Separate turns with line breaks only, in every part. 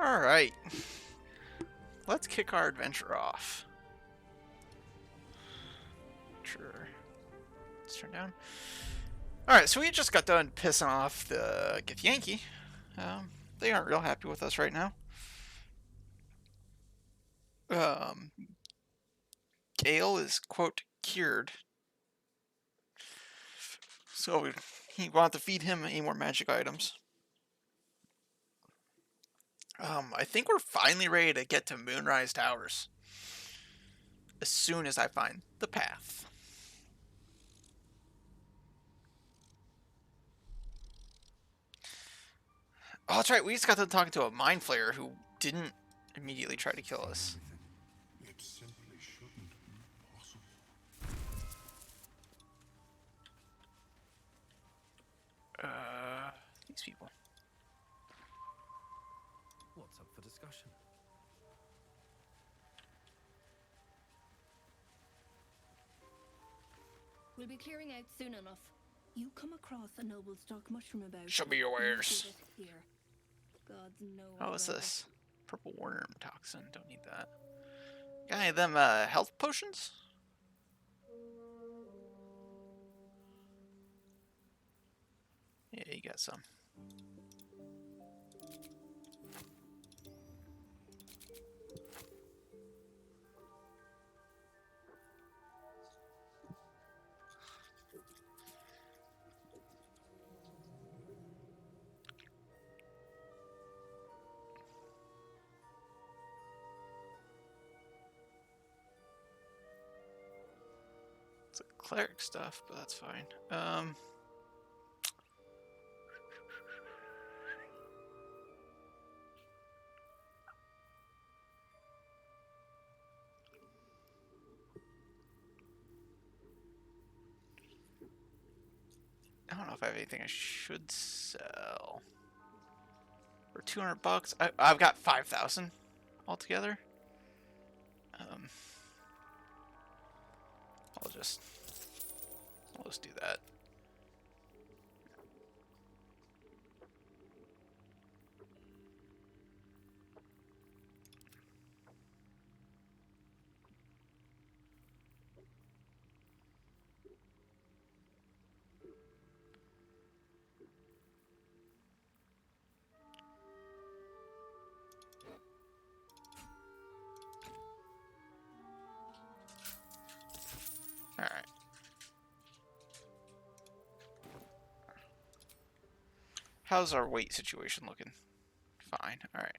Alright. Let's kick our adventure off. Sure. Let's turn down. Alright, so we just got done pissing off the Githyanki. They aren't real happy with us right now. Gale is, quote, cured. So we want to feed him any more magic items. I think we're finally ready to get to Moonrise Towers. As soon as I find the path. Oh, that's right. We just got done talking to a mind flayer who didn't immediately try to kill us.
It simply shouldn't be possible.
These people.
What's up for discussion?
We'll be clearing out soon enough. You come across a noble stock mushroom about.
Show me your wares.
Here. Gods know.
Oh, what's this? Purple worm toxin. Don't need that. Got any of them health potions? Yeah, you got some. It's a cleric stuff, but that's fine. I don't know if I have anything I should sell. For 200 bucks, I've got 5,000 altogether. I'll just do that. All right. How's our weight situation looking? Fine. All right.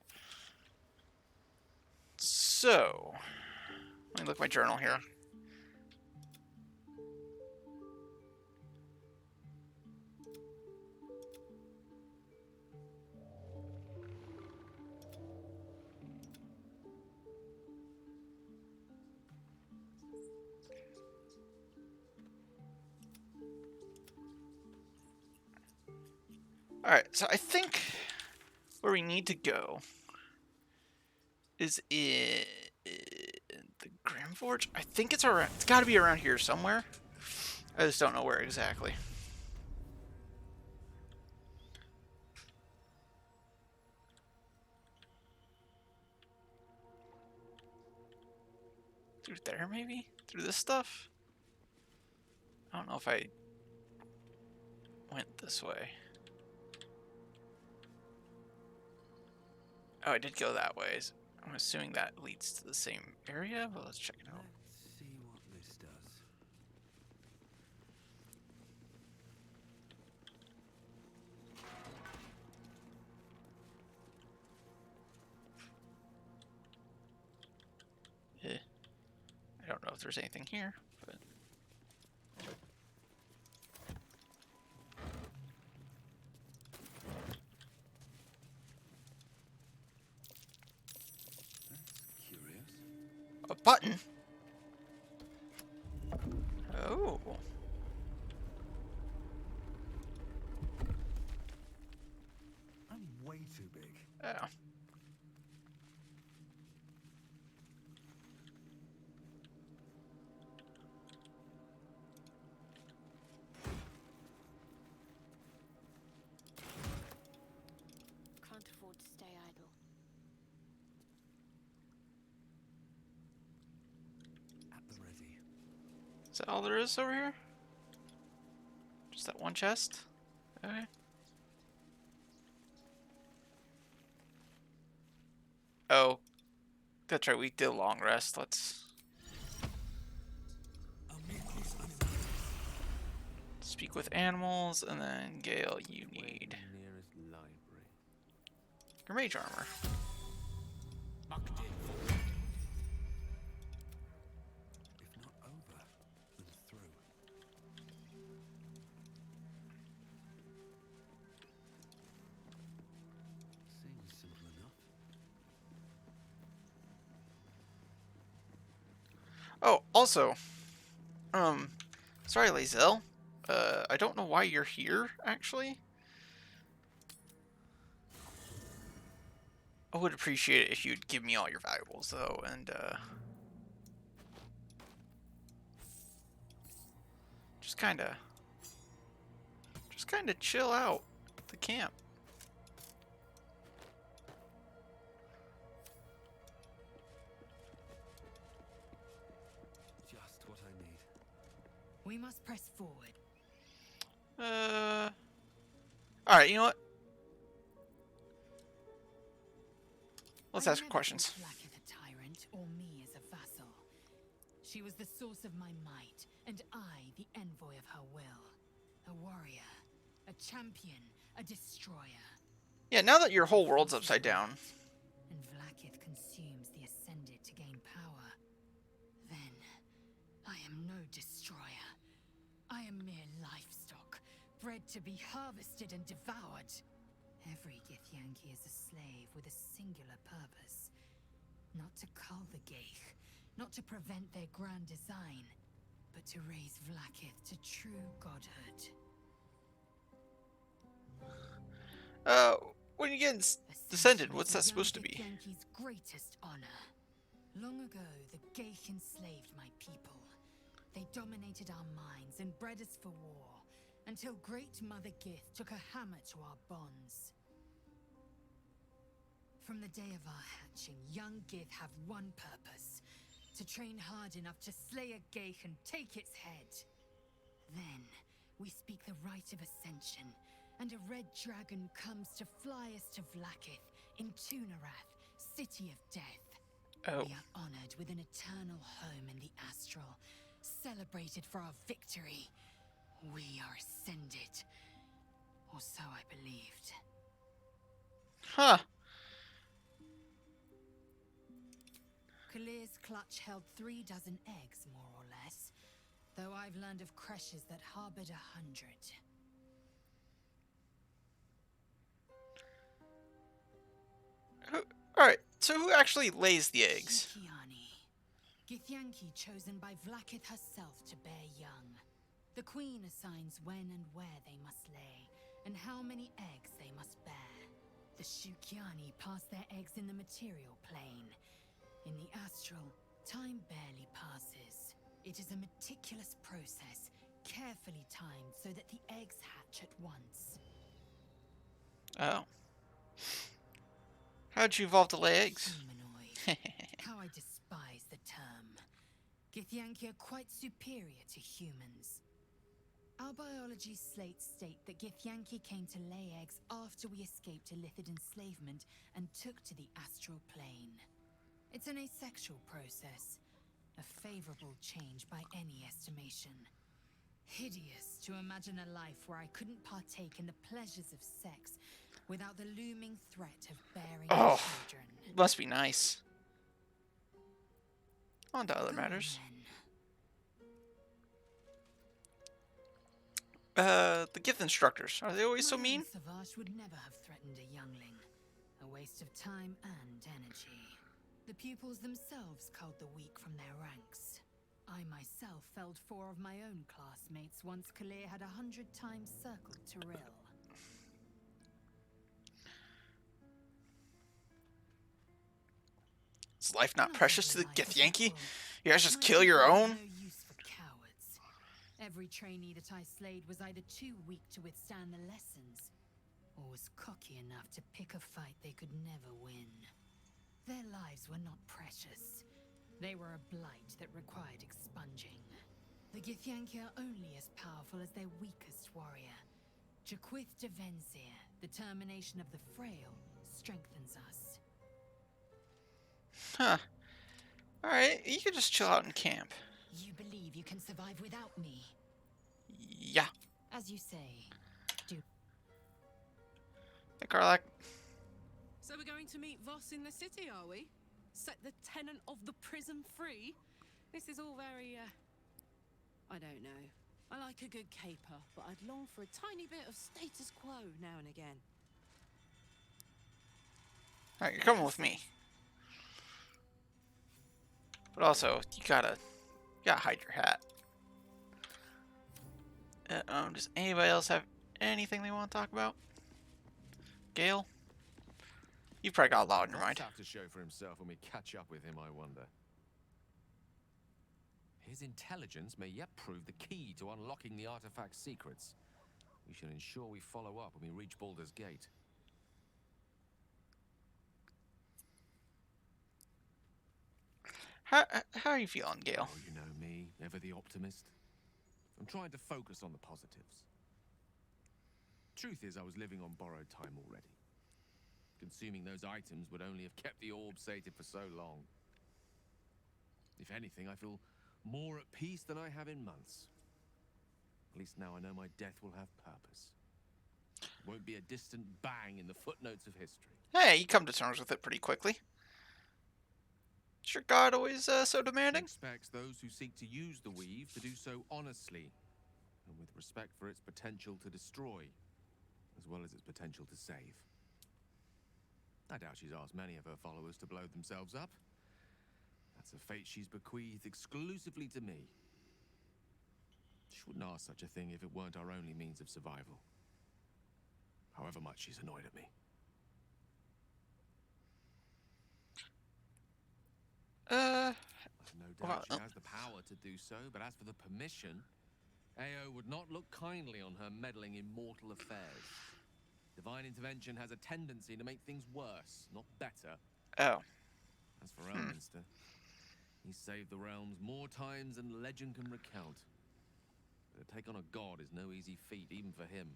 So, let me look at my journal here. Alright, so I think where we need to go is in the Grimforge. I think it's around. It's got to be around here somewhere. I just don't know where exactly. Through there, maybe? Through this stuff? I don't know if I went this way. Oh, I did go that way. I'm assuming that leads to the same area, but let's check it out.
Let's see what this does.
I don't know if there's anything here, but...
That's curious.
A button? Oh.
I'm way too big.
Oh.
Can't afford to stay idle.
Is that all there is over here? Just that one chest? Okay. Oh, that's right. We did a long rest. Let's speak with animals, and then Gale, you need
Nearest library.
your mage armor.
If not over, then through. Seems simple enough.
Oh, also, sorry, Lazel. I don't know why you're here, actually. I would appreciate it if you'd give me all your valuables, though, and, just kinda chill out at the camp.
Just what I need.
We must press forward.
Alright, you know what? Let's
I
ask her
never
questions.
thought Blacketh a tyrant, or me as a vassal. She was the source of my might, and I the envoy of her will. A warrior, a champion, a destroyer.
Yeah, now that your whole world's upside down.
And Vlaakith consumes the Ascended to gain power. Then, I am no destroyer. I am mere livestock, bred to be harvested and devoured. Every Githyanki is a slave with a singular purpose. Not to cull the Geich, not to prevent their grand design, but to raise Vlaakith to true godhood.
When you get descended, what's that supposed to be?
Githyanki's greatest honor. Long ago, the Geich enslaved my people. They dominated our minds and bred us for war, until Great Mother Gith took a hammer to our bonds. From the day of our hatching, young Gith have one purpose: to train hard enough to slay a Geich and take its head. Then, we speak the rite of ascension, and a red dragon comes to fly us to Vlaakith in Tunarath, City of Death.
Oh.
We are honored with an eternal home in the astral, celebrated for our victory. We are ascended. Or so I believed.
Huh.
Kalir's clutch held 36 eggs, more or less. Though I've learned of creches that harbored 100.
Alright, so who actually lays the eggs?
Shikiani. Githyanki chosen by Vlaakith herself to bear young. The queen assigns when and where they must lay, and how many eggs they must bear. The Shukiani pass their eggs in the material plane. In the astral, time barely passes. It is a meticulous process, carefully timed so that the eggs hatch at once.
Oh. How'd you evolve to lay eggs?
Humanoid. How I despise the term. Githyanki are quite superior to humans. Our biology slates state that Githyanki came to lay eggs after we escaped Illithid enslavement and took to the astral plane. It's an asexual process, a favorable change by any estimation. Hideous to imagine a life where I couldn't partake in the pleasures of sex without the looming threat of bearing
Oh.
children.
Must be nice. On to other
Go
matters.
on, then.
The Gith instructors. Are they always so
My
mean?
own Savage would never have threatened a youngling. A waste of time and energy. The pupils themselves culled the weak from their ranks. I myself felled 4 of my own classmates once Kalir had 100 times circled Tyrell.
Is life not
Not
precious to
every
the
life is
Githyanki?
equal.
You guys just
My
kill your
people have
own?
No use for cowards. Every trainee that I slayed was either too weak to withstand the lessons, or was cocky enough to pick a fight they could never win. Their lives were not precious. They were a blight that required expunging. The Githyanki are only as powerful as their weakest warrior. Jaquith de Venzir, the termination of the frail, strengthens us.
Huh. Alright, you can just chill out in camp.
You believe you can survive without me?
Yeah.
As you say, do.
Hey, Karlak.
So we're going to meet Voss in the city, are we? Set the tenant of the prison free? This is all very, I don't know. I like a good caper, but I'd long for a tiny bit of status quo now and again.
Alright, you're coming with me. But also, you gotta hide your hat. Does anybody else have anything they want to talk about? Gale? You've probably got a lot on your mind.
He'll have to show for himself when we catch up with him, I wonder. His intelligence may yet prove the key to unlocking the artifact's secrets. We should ensure we follow up when we reach Baldur's Gate.
How are you feeling, Gale?
Oh, you know me, ever the optimist. I'm trying to focus on the positives. Truth is, I was living on borrowed time already. Consuming those items would only have kept the orb sated for so long. If anything, I feel more at peace than I have in months. At least now I know my death will have purpose. It won't be a distant bang in the footnotes of history.
Hey, you come to terms with it pretty quickly. Is your god always so
She
demanding?
expects those who seek to use the weave to do so honestly, and with respect for its potential to destroy, as well as its potential to save. I doubt she's asked many of her followers to blow themselves up. That's a fate she's bequeathed exclusively to me. She wouldn't ask such a thing if it weren't our only means of survival. However much she's annoyed at me. I've no doubt she has the power to do so, but as for the permission, Ao would not look kindly on her meddling in mortal affairs. Divine intervention has a tendency to make things worse, not better.
Oh.
As for Elminster, he's saved the realms more times than legend can recount. But to take on a god is no easy feat, even for him.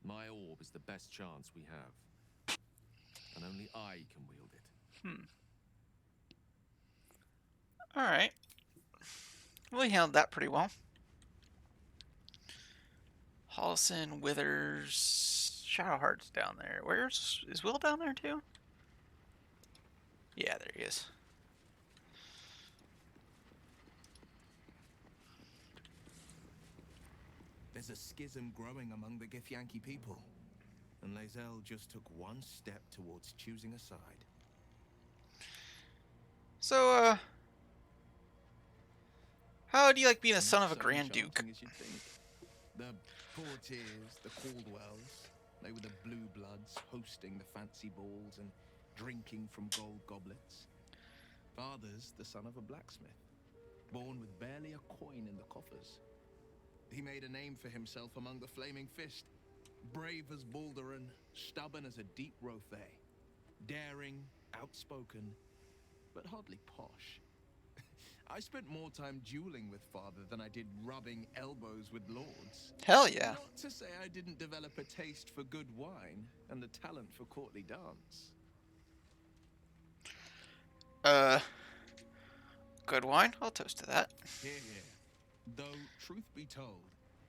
My orb is the best chance we have. And only I can wield it.
Alright. Well, he handled that pretty well. Hollison, Withers, Shadowheart's down there. Is Will down there too? Yeah, there he is.
There's a schism growing among the Githyanki people, and Lae'zel just took one step towards choosing a side.
So, how do you like being a son of a
So
Grand Duke?
enchanting as you'd think. The Courtiers, the Caldwells, they were the blue bloods hosting the fancy balls and drinking from gold goblets. Father's the son of a blacksmith, born with barely a coin in the coffers. He made a name for himself among the Flaming Fist, brave as Baldur and stubborn as a deep Rothay, daring, outspoken, but hardly posh. I spent more time dueling with father than I did rubbing elbows with lords.
Hell yeah.
Not to say I didn't develop a taste for good wine and the talent for courtly dance.
Good wine? I'll toast to that.
Here, here. Though, truth be told,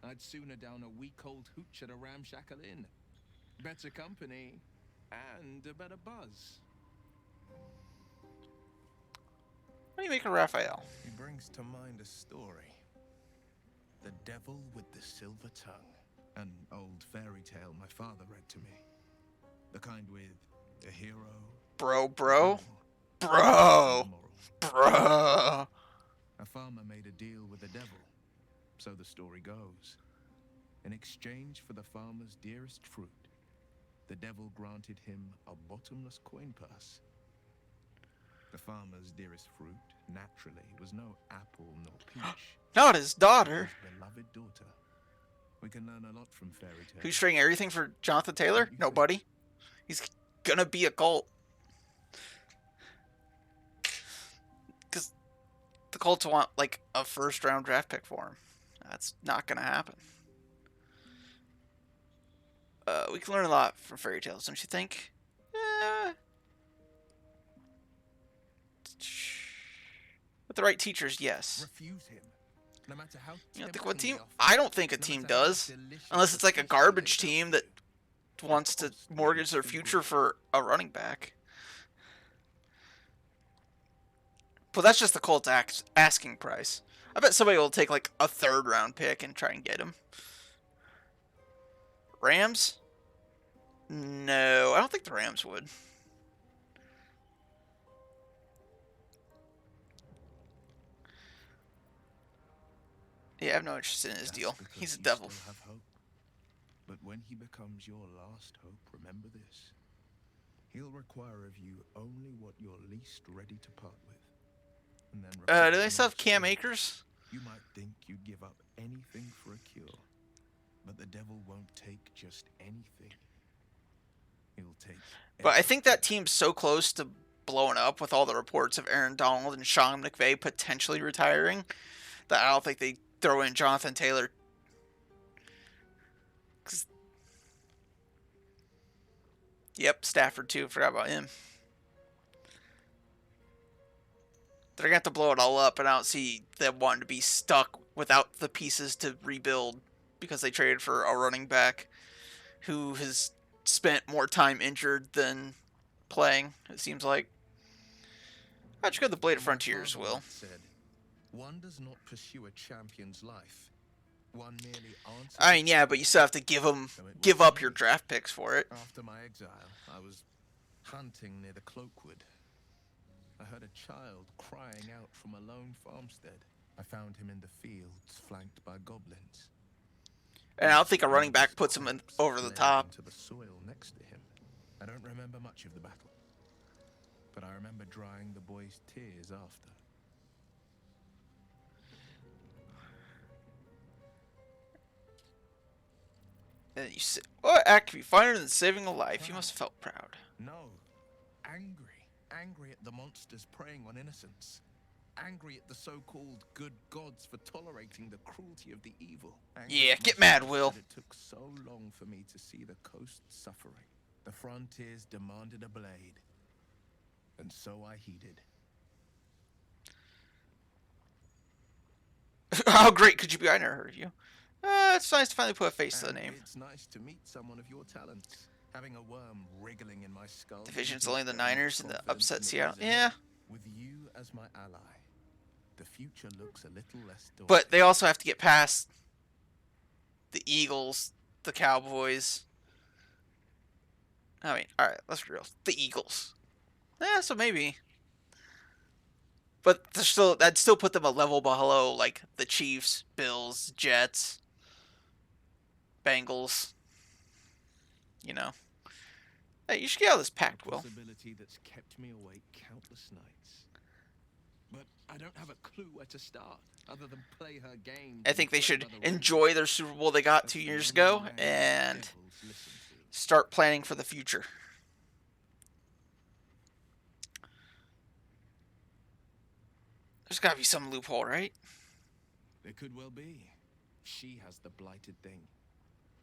I'd sooner down a week-old hooch at a ramshackle inn. Better company and a better buzz.
What do you make of Raphael?
He brings to mind a story. The Devil with the Silver Tongue. An old fairy tale my father read to me. The kind with a hero.
Bro.
and a moral. A farmer made a deal with the devil, so the story goes. In exchange for the farmer's dearest fruit, the devil granted him a bottomless coin purse. The farmer's dearest fruit, naturally, was no apple nor peach.
Not his daughter.
His beloved daughter. We can learn a lot from fairy tales.
Who's trading everything for Jonathan Taylor? Nobody. He's gonna be a cult. Because the Colts want like a first round draft pick for him. That's not gonna happen. We can learn a lot from fairy tales, don't you think? With the right teachers, yes.
Refuse him. No matter how
You don't think what
tempting
team?
the offer,
I don't think a
no
team
matter how
does,
delicious
unless
the
it's like a
feast
garbage
laid out
team
for
that
you.
wants to mortgage their future for a running back. But that's just the Colts asking price. I bet somebody will take like a third round pick and try and get him. Rams? No, I don't think the Rams would. Yeah, I have no interest in his
That's
deal.
because
He's a
you
devil.
still have hope. But when he becomes your last hope, remember this. He'll require of you only what you're least ready to part with. And then
Do they still have
require
Cam
much
Akers?
You might think you'd give up anything for a cure. But the devil won't take just anything. He'll take
But I think that team's so close to blowing up with all the reports of Aaron Donald and Sean McVay potentially retiring that I don't think they throw in Jonathan Taylor. Yep, Stafford too. Forgot about him. They're going to have to blow it all up, and I don't see them wanting to be stuck without the pieces to rebuild because they traded for a running back who has spent more time injured than playing, it seems like. How'd you go the Blade of Frontiers, Will?
Said, one does not pursue a champion's life. One merely answers.
I mean, yeah, but you still have to give up your draft picks for it.
After my exile, I was hunting near the Cloakwood. I heard a child crying out from a lone farmstead. I found him in the fields, flanked by goblins.
And I don't think a running back puts him over the top.
Into the soil next to him. I don't remember much of the battle, but I remember drying the boy's tears after.
And you say, what act could be finer than saving a life? You must have felt proud.
No, angry. Angry at the monsters preying on innocents. Angry at the so-called good gods for tolerating the cruelty of the evil. Angry
Yeah,
at
get
myself
mad, Will.
that it took so long for me to see the coast suffering. The frontiers demanded a blade. And so I heeded.
How great could you be? I never heard of you. It's nice to finally put a face to the
And
name.
it's nice to meet someone of your talents. Having a worm wriggling in my skull.
Division's
gives me
only the
firm
Niners and the
confidence
upset
in the
Seattle.
days ahead.
Yeah,
With you as my ally, the future looks a little less daunting.
but they also have to get past the Eagles, the Cowboys. I mean, all right, let's be real. The Eagles. Yeah, so maybe. But that'd still put them a level below, like the Chiefs, Bills, Jets, Bengals. You know. Hey, you should get out of this pact,
A
Will.
possibility that's kept me awake countless nights. But I don't have a clue where to start, other than play her game.
I think they should enjoy their Super Bowl they got 2 years ago and start planning for the future. There's got to be some loophole, right?
There could well be. She has the blighted thing.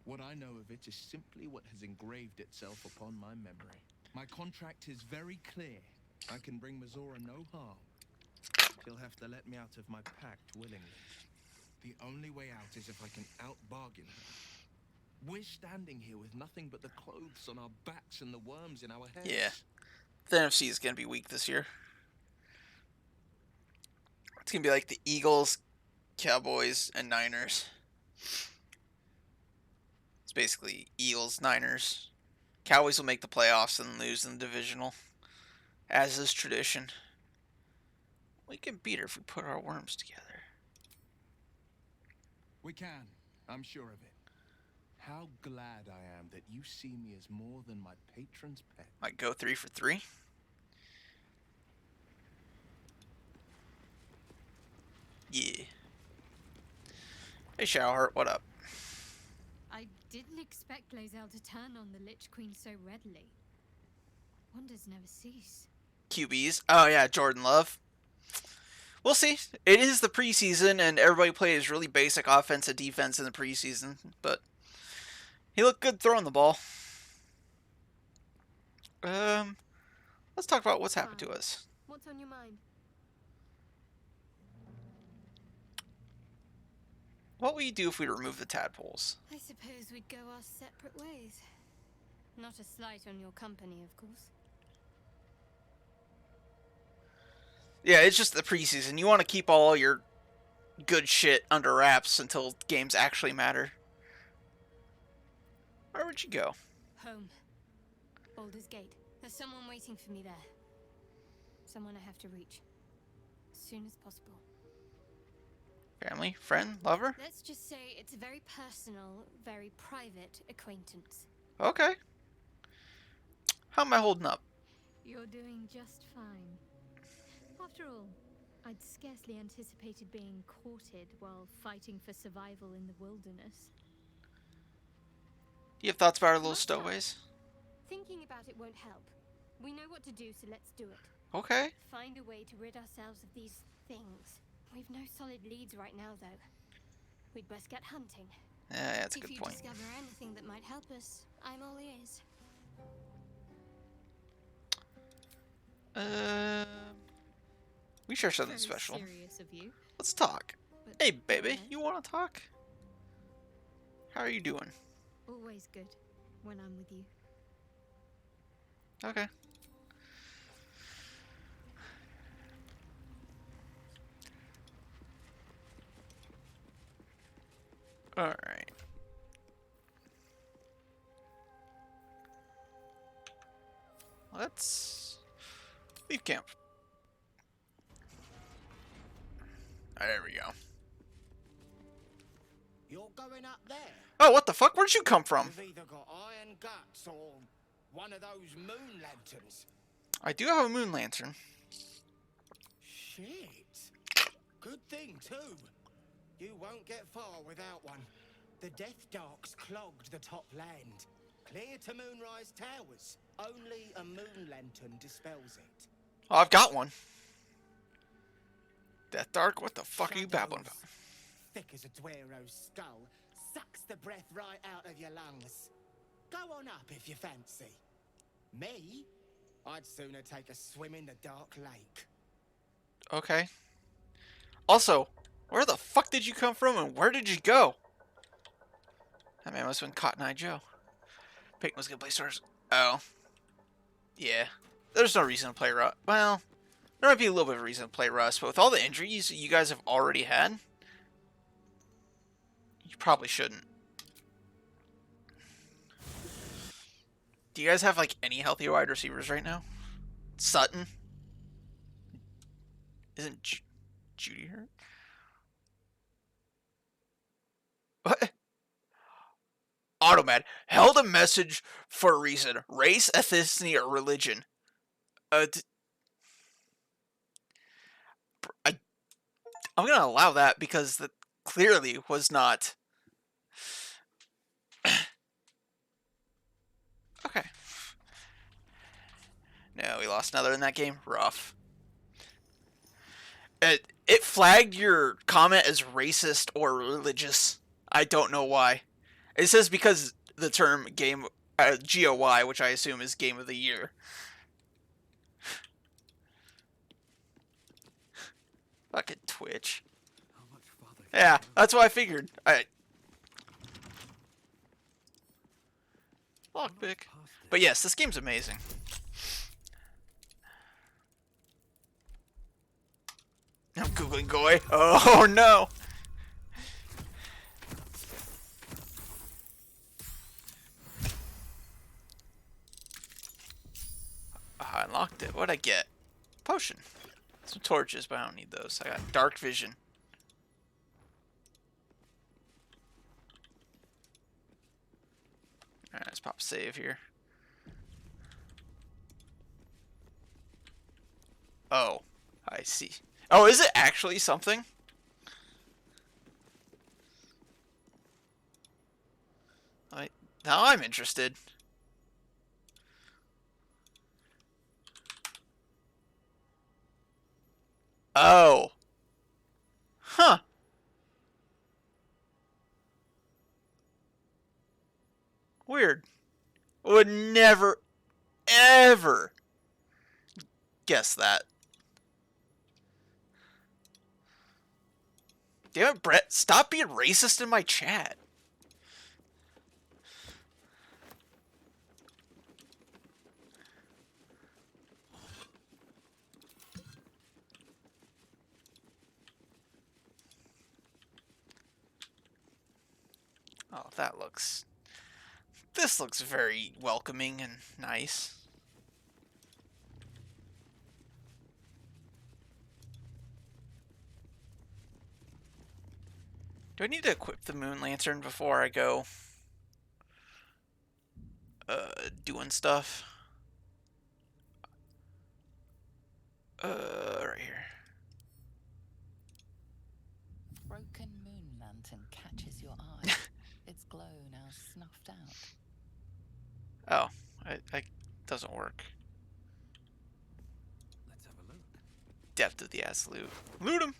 What I know of it is simply what has engraved itself upon my memory. My contract is very clear. I can bring Mazora no harm. She'll have to let me out of my pact willingly. The only way out is if I can out-bargain her. We're standing here with nothing but the clothes on our backs and the worms in our heads.
Yeah. The NFC is going to be weak this year. It's going to be like the Eagles, Cowboys, and Niners. It's basically Eagles, Niners. Cowboys will make the playoffs and lose in the divisional, as is tradition. We can beat her if we put our worms together.
We can. I'm sure of it. How glad I am that you see me as more than my patron's pet.
Might go 3 for 3. Yeah. Hey, Shadowheart, what up?
I didn't expect Lae'zel to turn on the Lich Queen so readily. Wonders never cease.
QBs. Oh, yeah, Jordan Love. We'll see. It is the preseason, and everybody plays really basic offense and defense in the preseason. But he looked good throwing the ball. Let's talk about what's happened to
Fine.
us.
What's on your mind?
What would you do if we remove the tadpoles?
I suppose we'd go our separate ways. Not a slight on your company, of course.
Yeah, it's just the preseason. You want to keep all your good shit under wraps until games actually matter. Where would you go?
Home. Baldur's Gate. There's someone waiting for me there. Someone I have to reach. As soon as possible.
Family? Friend? Lover?
Let's just say it's a very personal, very private acquaintance.
Okay. How am I holding up?
You're doing just fine. After all, I'd scarcely anticipated being courted while fighting for survival in the wilderness.
Do you have thoughts about our little
Must help.
stowaways?
Thinking about it won't help. We know what to do, so let's do it.
Okay.
Find a way to rid ourselves of these things. We've no solid leads right now, though. We'd best get hunting.
Yeah, that's a
If
good
you
point.
discover anything that might help us, I'm all ears.
We share something
Very
special.
serious of you.
Let's talk.
But
Hey, baby,
okay.
you want to talk? How are you doing?
Always good when I'm with you.
Okay. Alright. Let's leave camp. There we go.
You're going up there.
Oh, what the fuck? Where'd you come from?
You've either got iron guts or one of those moon lanterns.
I do have a moon lantern.
Shit. Good thing, too. You won't get far without one. The Death Darks clogged the top land. Clear to Moonrise Towers. Only a moon lantern dispels it.
Oh, I've got one. Death Dark? What the fuck are you babbling about?
Thick as a Dwero's skull. Sucks the breath right out of your lungs. Go on up if you fancy. Me? I'd sooner take a swim in the dark lake.
Okay. Also, where the fuck did you come from and where did you go? That man must have been Cotton Eye Joe. Peyton was gonna play Stars. Oh. Yeah. There's no reason to play Rust. Well, there might be a little bit of a reason to play Rust, but with all the injuries you guys have already had, you probably shouldn't. Do you guys have, like, any healthy wide receivers right now? Sutton? Isn't Judy hurt? What? Automad held a message for a reason. Race, ethnicity, or religion. I'm going to allow that because that clearly was not... Okay. No, we lost another in that game. Rough. It flagged your comment as racist or religious. I don't know why. It says because the term game GOY, which I assume is Game of the Year. Fucking Twitch. Yeah, that's what I figured. Lockpick. But yes, this game's amazing. I'm googling Goy. Oh no! I unlocked it. What'd I get? Potion. Some torches, but I don't need those. I got dark vision. Alright, let's pop save here. Oh, I see. Oh, is it actually something? Now I'm interested. Oh, Huh. Weird. Would never, ever guess that. Damn it, Brett. Stop being racist in my chat. Oh, that looks... This looks very welcoming and nice. Do I need to equip the moon lantern before I go doing stuff? Right here.
Broken moon lantern catches your eye. Its glow now snuffed out.
Oh, I doesn't work.
Let's have a look.
Depth of the absolute. Loot him.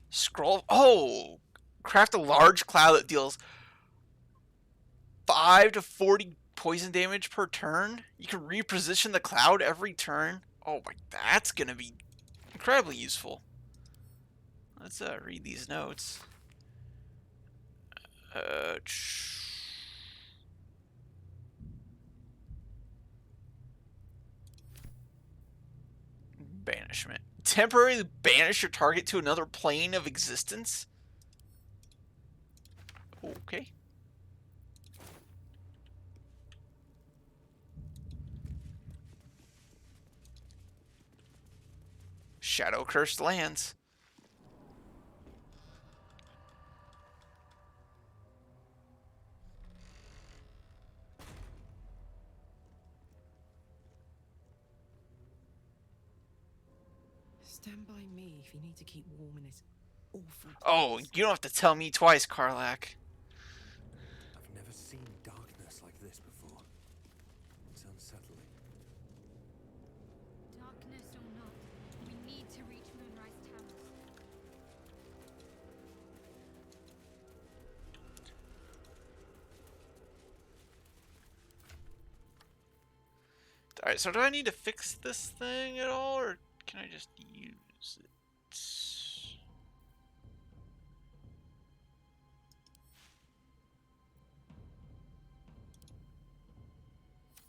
Scroll. Oh, craft a large cloud that deals 5 to 40 poison damage per turn. You can reposition the cloud every turn. Oh my, that's gonna be incredibly useful. Let's read these notes. Banishment. Temporarily banish your target to another plane of existence. Okay. Shadow cursed lands.
Stand by me if you need to keep warm in this awful.
Oh, you don't have to tell me twice, Karlak.
I've never seen darkness like this before. It's unsettling.
Darkness or not, we need to reach Moonrise Towers.
Alright, so do I need to fix this thing at all, or can I just use it?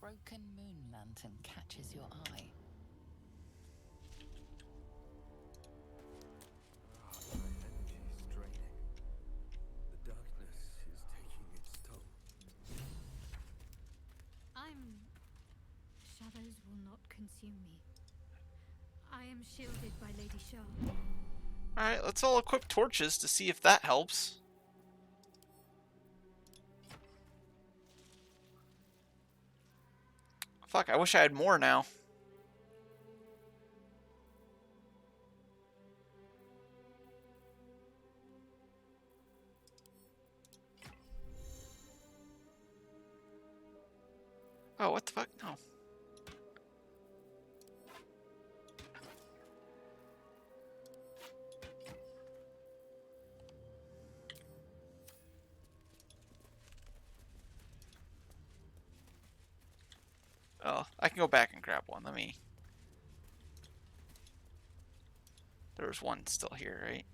Broken moon lantern catches your eye.
My energy is draining. The darkness is taking its toll.
Shadows will not consume me. I am shielded by Lady Shah.
Alright, let's all equip torches to see if that helps. Fuck, I wish I had more now. Oh, what the fuck? No. Oh, I can go back and grab one. Let me... There was one still here, right?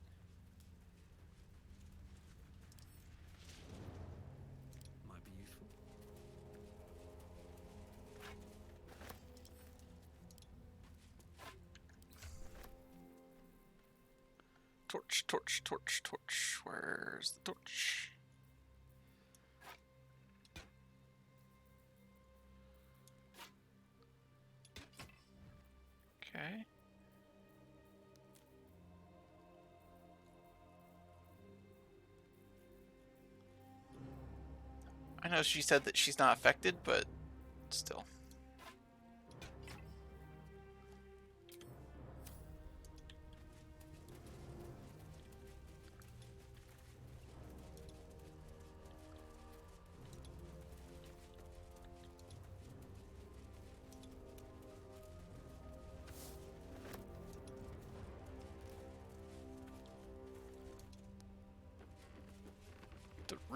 Might be useful.
Torch, torch, torch, torch. Where's the torch? Okay. I know she said that she's not affected, but still.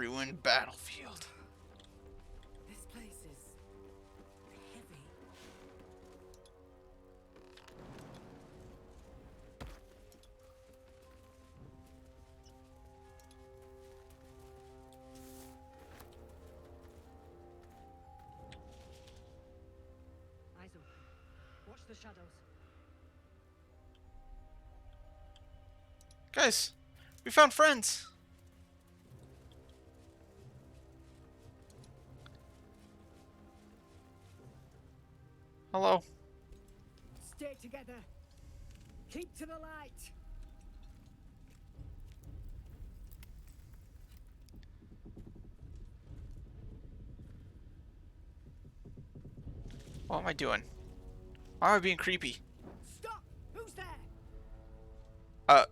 ruined battlefield.
This place is heavy.
Eyes open. Watch the shadows.
Guys, we found friends. Hello.
Stay together. Keep to the light.
What am I doing? Why am I being creepy?
Stop! Who's there?
I'm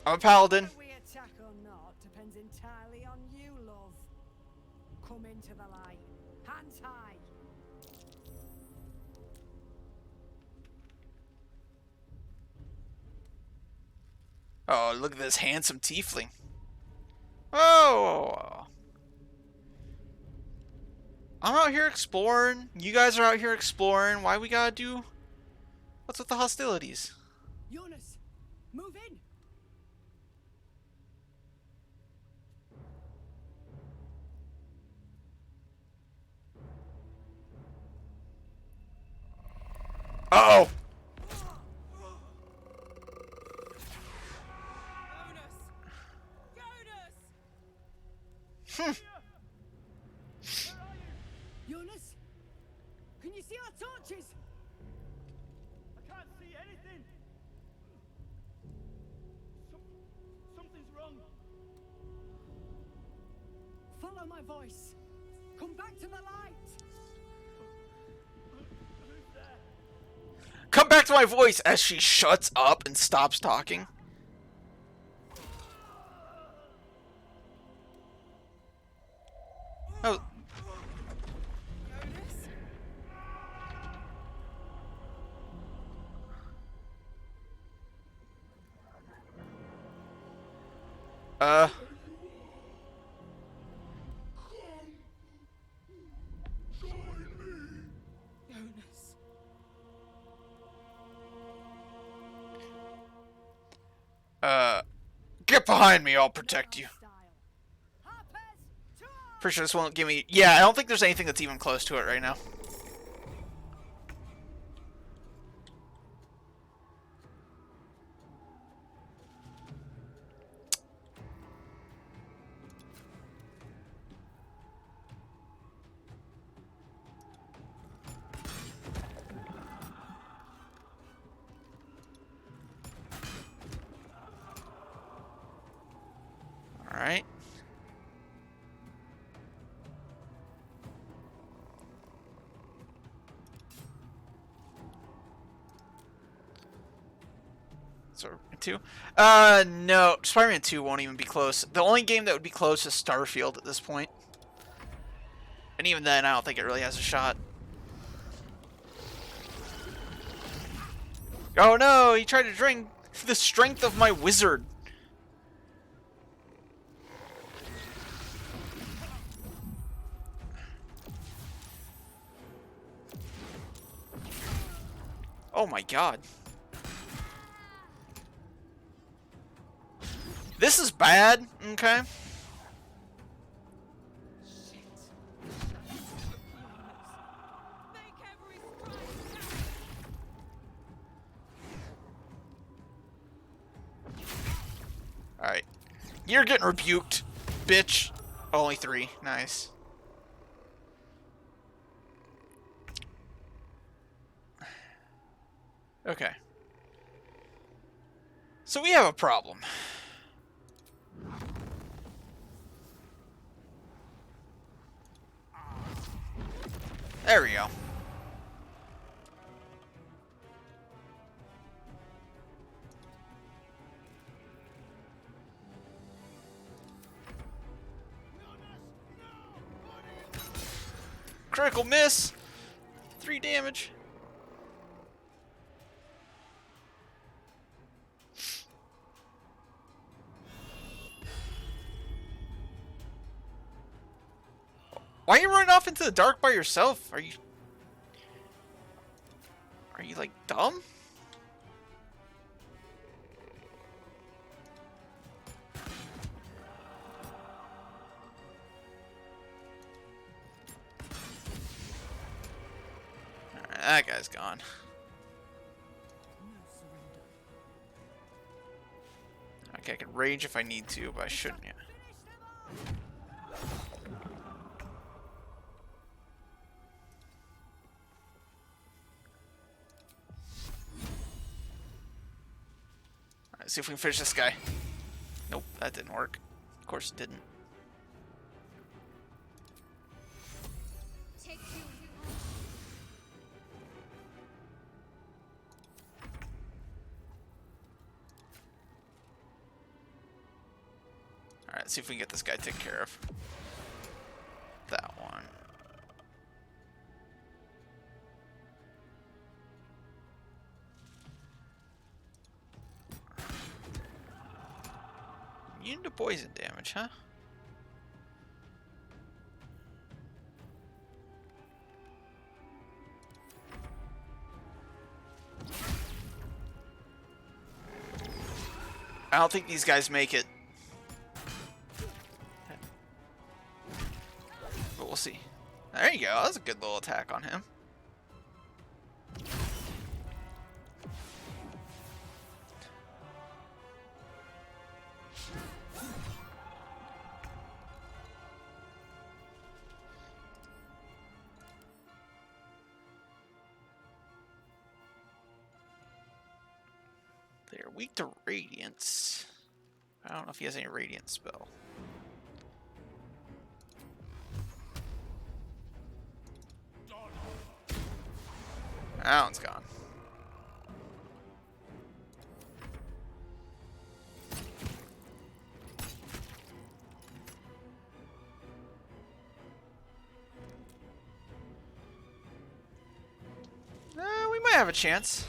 a paladin.
Whether we attack or not depends entirely on you, love. Come into the light. Hands high.
Oh, look at this handsome tiefling. Oh! I'm out here exploring. You guys are out here exploring. Why we gotta do... What's with the hostilities?
Jonas, move in.
Uh-oh! Hmm.
Jonas, can you see our torches?
I can't see anything. Something's wrong.
Follow my voice. Come back to the light.
Come back to my voice as she shuts up and stops talking. Oh. Get behind me, I'll protect you. Pretty sure this won't give me... Yeah, I don't think there's anything that's even close to it right now. Alright. So, 2? No. Spider-Man 2 won't even be close. The only game that would be close is Starfield at this point. And even then, I don't think it really has a shot. Oh no, he tried to drain the strength of my wizard. Oh my god. This is bad, okay? Alright. You're getting rebuked, bitch. Only 3. Nice. Okay. So we have a problem. There we go. Critical miss. 3 damage. Why are you running off into the dark by yourself? Are you like dumb? Alright, that guy's gone. Okay, I can rage if I need to, but I shouldn't yet. Alright, see if we can finish this guy. Nope, that didn't work. Of course it didn't. Alright, see if we can get this guy taken care of. That one. Immune to poison damage, huh? I don't think these guys make it. But we'll see. There you go. That was a good little attack on him. They're weak to radiance. I don't know if he has any radiant spell. That one's gone. We might have a chance.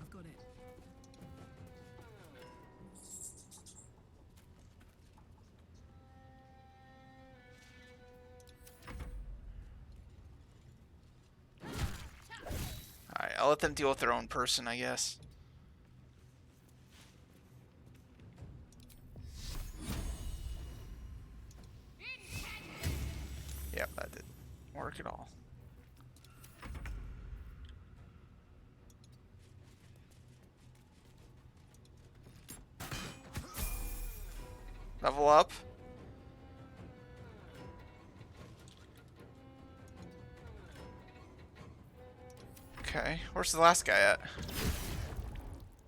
I've got it.
Alright, I'll let them deal with their own person, I guess. Yep, that didn't work at all. Level up. Okay, where's the last guy at?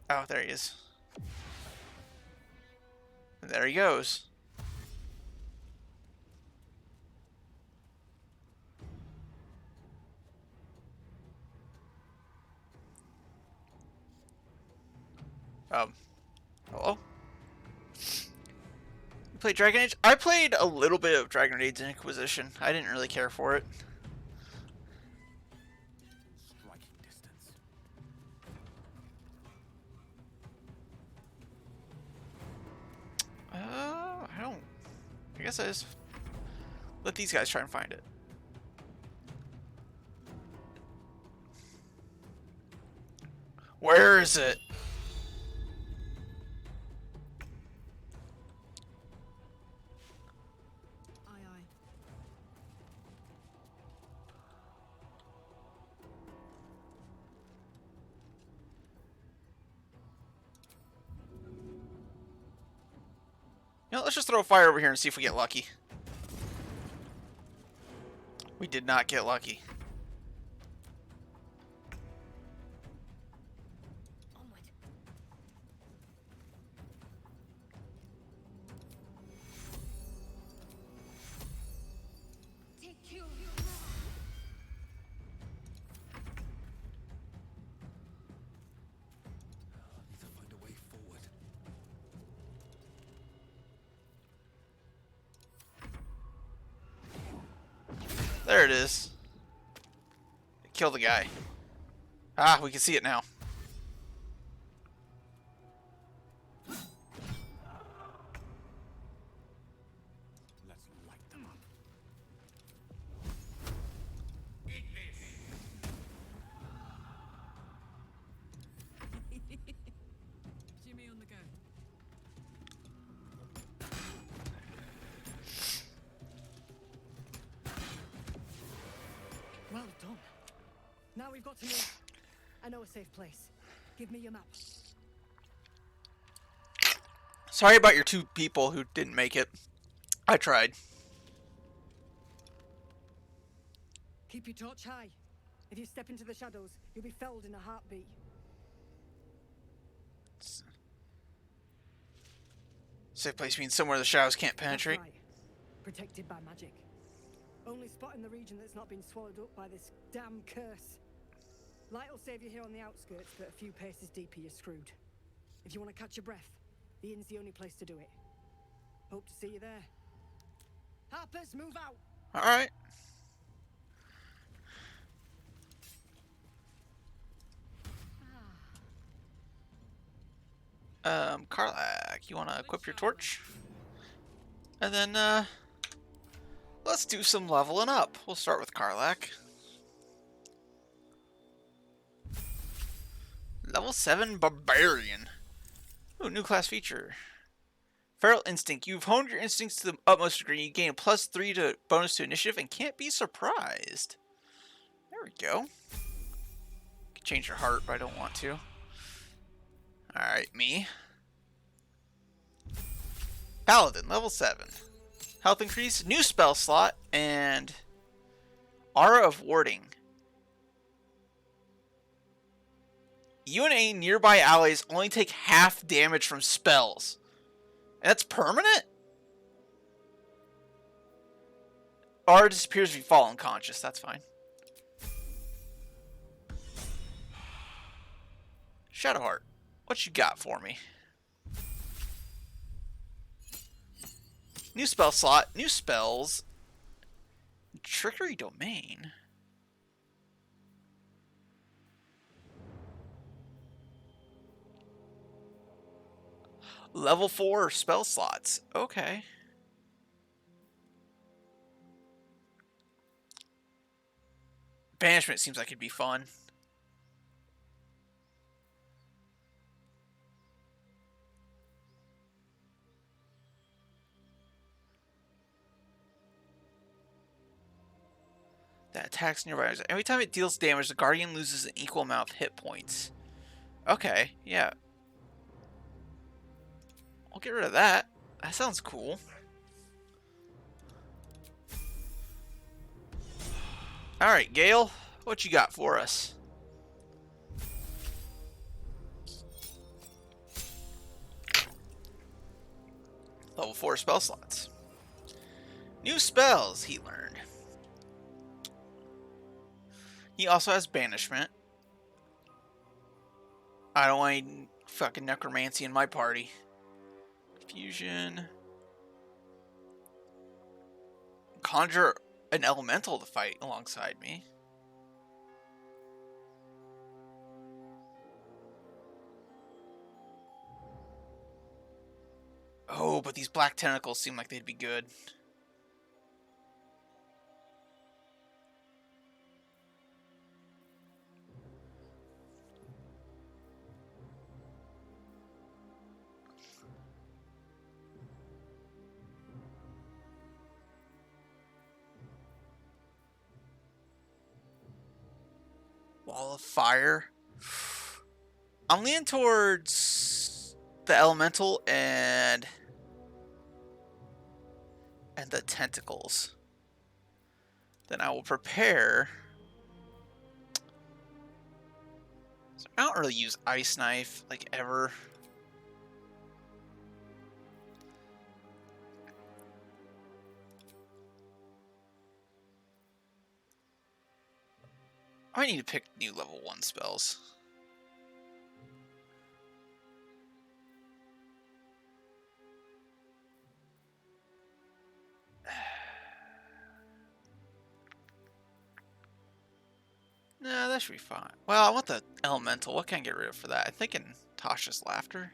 Oh, there he is. And there he goes. Hello? You played Dragon Age? I played a little bit of Dragon Age Inquisition. I didn't really care for it.
Striking distance.
I don't... I guess I just let these guys try and find it. Where is it?
Aye, aye.
You know, let's just throw a fire over here and see if we get lucky. We did not get lucky.
Onward. Take you.
There it is. Kill the guy. Ah, we can see it now.
Let's light them up.
Jimmy on the go.
Well done. Now we've got to move. I know a safe place. Give me your map.
Sorry about your 2 people who didn't make it. I tried.
Keep your torch high. If you step into the shadows, you'll be felled in a heartbeat.
Safe place means somewhere the shadows can't
That's
penetrate.
right. Protected by magic. Only spot in the region that's not been swallowed up by this damn curse. Light will save you here on the outskirts, but a few paces deeper you're screwed. If you want to catch your breath, the inn's the only place to do it. Hope to see you there. Harpers, move out!
Alright. Karlak, you want to equip your torch? And then, let's do some leveling up. We'll start with Karlak. Level 7 Barbarian. Ooh, new class feature. Feral Instinct. You've honed your instincts to the utmost degree. You gain a +3 to bonus to initiative and can't be surprised. There we go. Can change your heart, but I don't want to. Alright, me. Paladin, level 7. Health increase, new spell slot, and Aura of Warding. You and any nearby allies only take half damage from spells. And that's permanent? Aura disappears if you fall unconscious, that's fine. Shadowheart, what you got for me? New spell slot, new spells. Trickery Domain. Level 4 spell slots. Okay. Banishment seems like it'd be fun. That attacks nearby. Every time it deals damage, the Guardian loses an equal amount of hit points. Okay, yeah. I'll get rid of that. That sounds cool. Alright, Gale, what you got for us? Level 4 spell slots. New spells he learned. He also has Banishment. I don't want any fucking Necromancy in my party. Fusion. Conjure an elemental to fight alongside me. Oh, but these black tentacles seem like they'd be good. Wall of Fire. I'm leaning towards the elemental and the tentacles. Then I will prepare. So I don't really use Ice Knife like ever. I need to pick new level 1 spells. that should be fine. Well, I want the elemental. What can I get rid of for that? I'm thinking Tasha's laughter.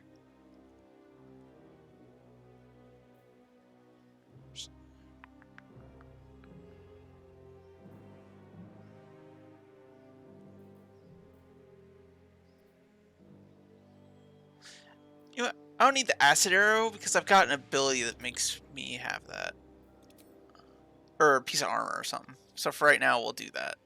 You know what? I don't need the acid arrow because I've got an ability that makes me have that. Or a piece of armor or something. So for right now, we'll do that.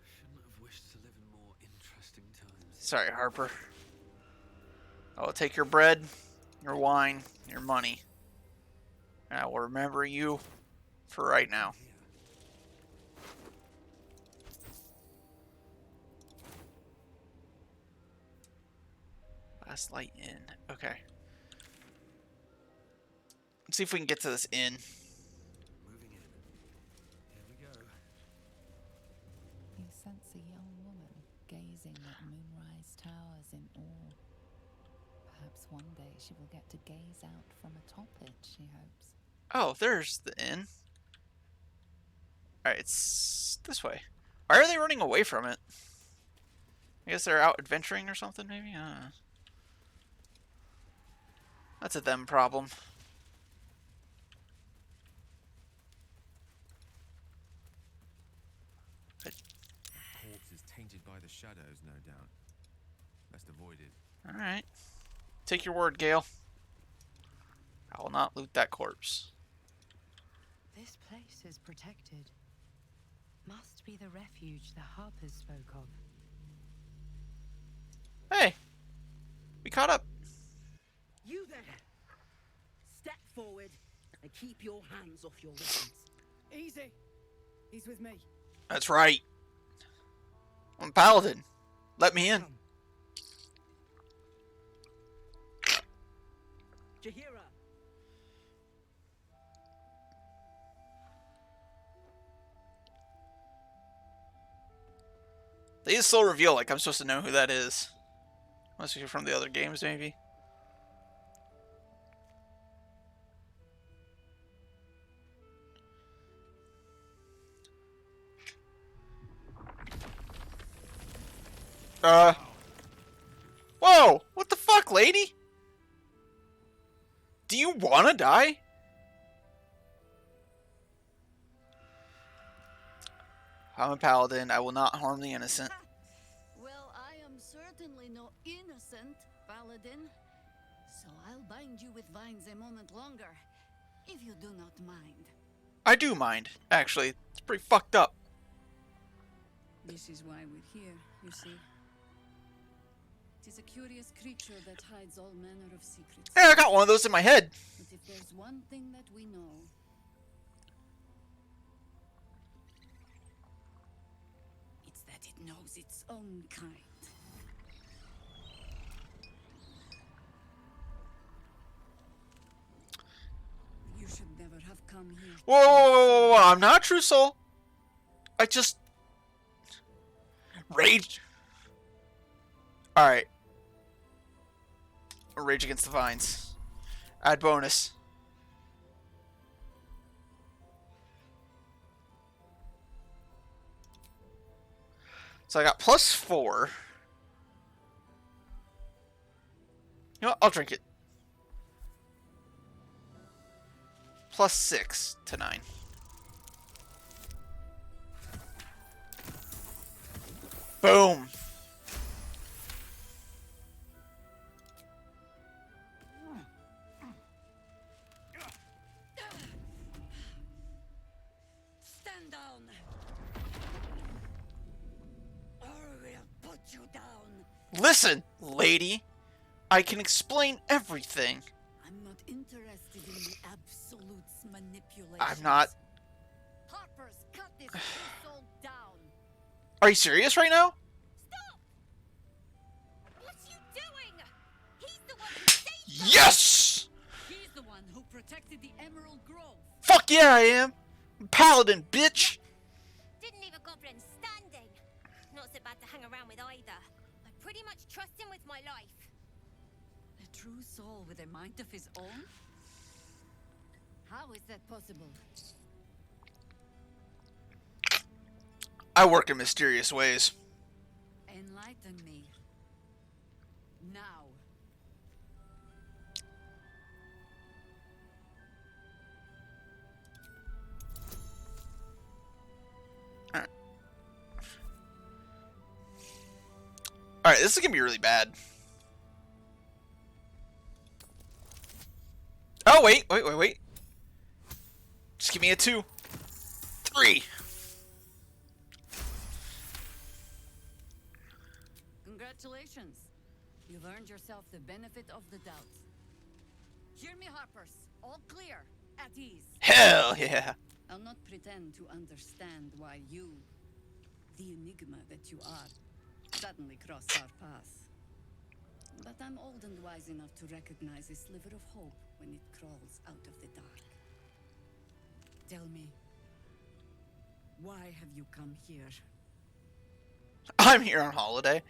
Shouldn't have wished to live in more interesting times.
Sorry, Harper. I will take your bread, your wine, your money. And I will remember you for right now. Last light in. Okay. Let's see if we can get to this inn.
Moving in. Here we go.
You sense a young woman gazing at Moonrise Towers in awe. Perhaps one day she will get to gaze out from atop it, she hopes.
Oh, there's the inn. Alright, it's this way. Why are they running away from it? I guess they're out adventuring or something, maybe? I don't know. That's a them problem.
Corpse is tainted by the shadows, no doubt. Best avoid it.
Alright. Take your word, Gale. I will not loot that corpse.
This place is protected. Must be the refuge the Harpers spoke of.
Hey! We caught up.
You there! Step forward and keep your hands off your weapons.
Easy. He's with me.
That's right. I'm Paladin. Let me in.
Jahira!
They just still reveal like I'm supposed to know who that is. Unless you're from the other games, maybe. Whoa! What the fuck, lady? Do you wanna die? I'm a paladin. I will not harm the innocent.
Well, I am certainly not innocent, Paladin. So I'll bind you with vines a moment longer, if you do not mind.
I do mind, actually. It's pretty fucked up.
This is why we're here, you see. It is a curious creature that hides all manner of secrets.
Hey, I got one of those in my head.
But if there's one thing that we know, it's that it knows its own kind. You should never have come here.
Whoa, whoa, whoa, whoa, whoa. I'm not a true soul. I just... Rage. Alright. Rage against the vines. Add bonus. So I got +4. You know what? I'll drink it. +6 to 9. Boom.
Stand down! Or we'll put you down.
Listen, lady. I can explain everything.
I'm not interested in the absolute's manipulation.
I'm not.
Harpers, cut this soul down.
Are you serious right now?
Stop! What's you doing? He's the one who saved us.
Yes!
He's the one who protected the Emerald Grove.
Fuck yeah, I am. I'm Paladin, bitch.
Didn't even comprehend standing. Not so bad to hang around with either. I pretty much trust him with my life.
A
true soul with a mind of his own? How is that possible?
I work in mysterious ways.
Enlighten me. Now.
Alright, this is gonna be really bad. Oh, wait. Just give me a 2. 3.
Congratulations. You've earned yourself the benefit of the doubt. Hear me, Harpers. All clear. At ease.
Hell yeah.
I'll not pretend to understand why you, the enigma that you are, suddenly crossed our path. But I'm old and wise enough to recognize a sliver of hope when it crawls out of the dark. Tell me, why have you come here?
I'm here on holiday.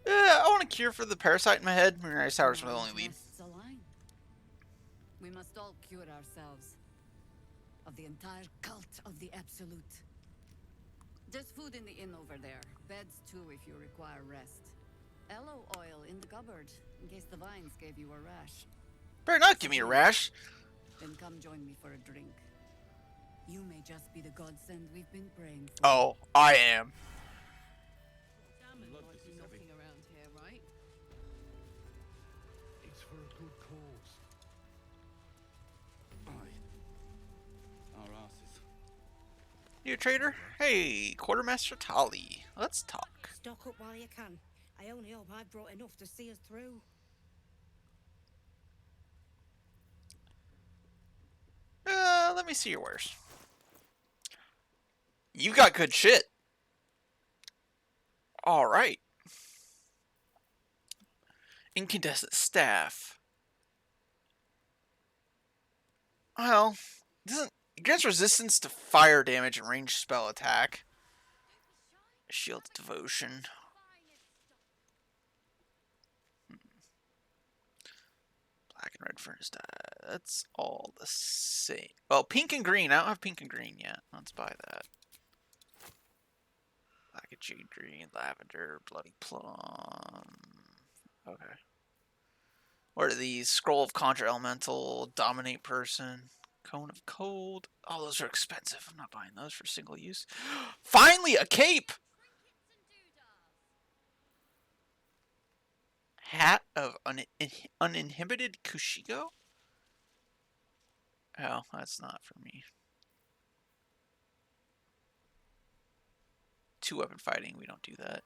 I want a cure for the parasite in my head. Moonrise Tower's my only lead.
Interests align. We must all cure ourselves of the entire cult of the Absolute. There's food in the inn over there. Beds too if you require rest. Aloe oil in the cupboard in case the vines gave you a rash.
Better not give me a rash.
Then come join me for a drink. You may just be the godsend we've been praying for.
Oh, I am.
Salmon might be knocking around here, right?
It's for a good cause. Aye. Our asses.
You a trader? Hey, Quartermaster Tali. Let's talk.
Stock up while you can. I only hope I've brought enough to see us through.
Let me see your wares. You got good shit. Alright. Incandescent staff. Well, it grants resistance to fire damage and ranged spell attack. Shield of Devotion. Black and red furnace dye. That's all the same. Well, pink and green. I don't have pink and green yet. Let's buy that. Black and jade green, lavender, bloody plum. Okay. What are these? Scroll of Conjure Elemental, Dominate Person, Cone of Cold. Oh, those are expensive. I'm not buying those for single use. Finally, a cape! Hat of Uninhibited Kushigo? Oh, that's not for me. 2-weapon fighting, we don't do that.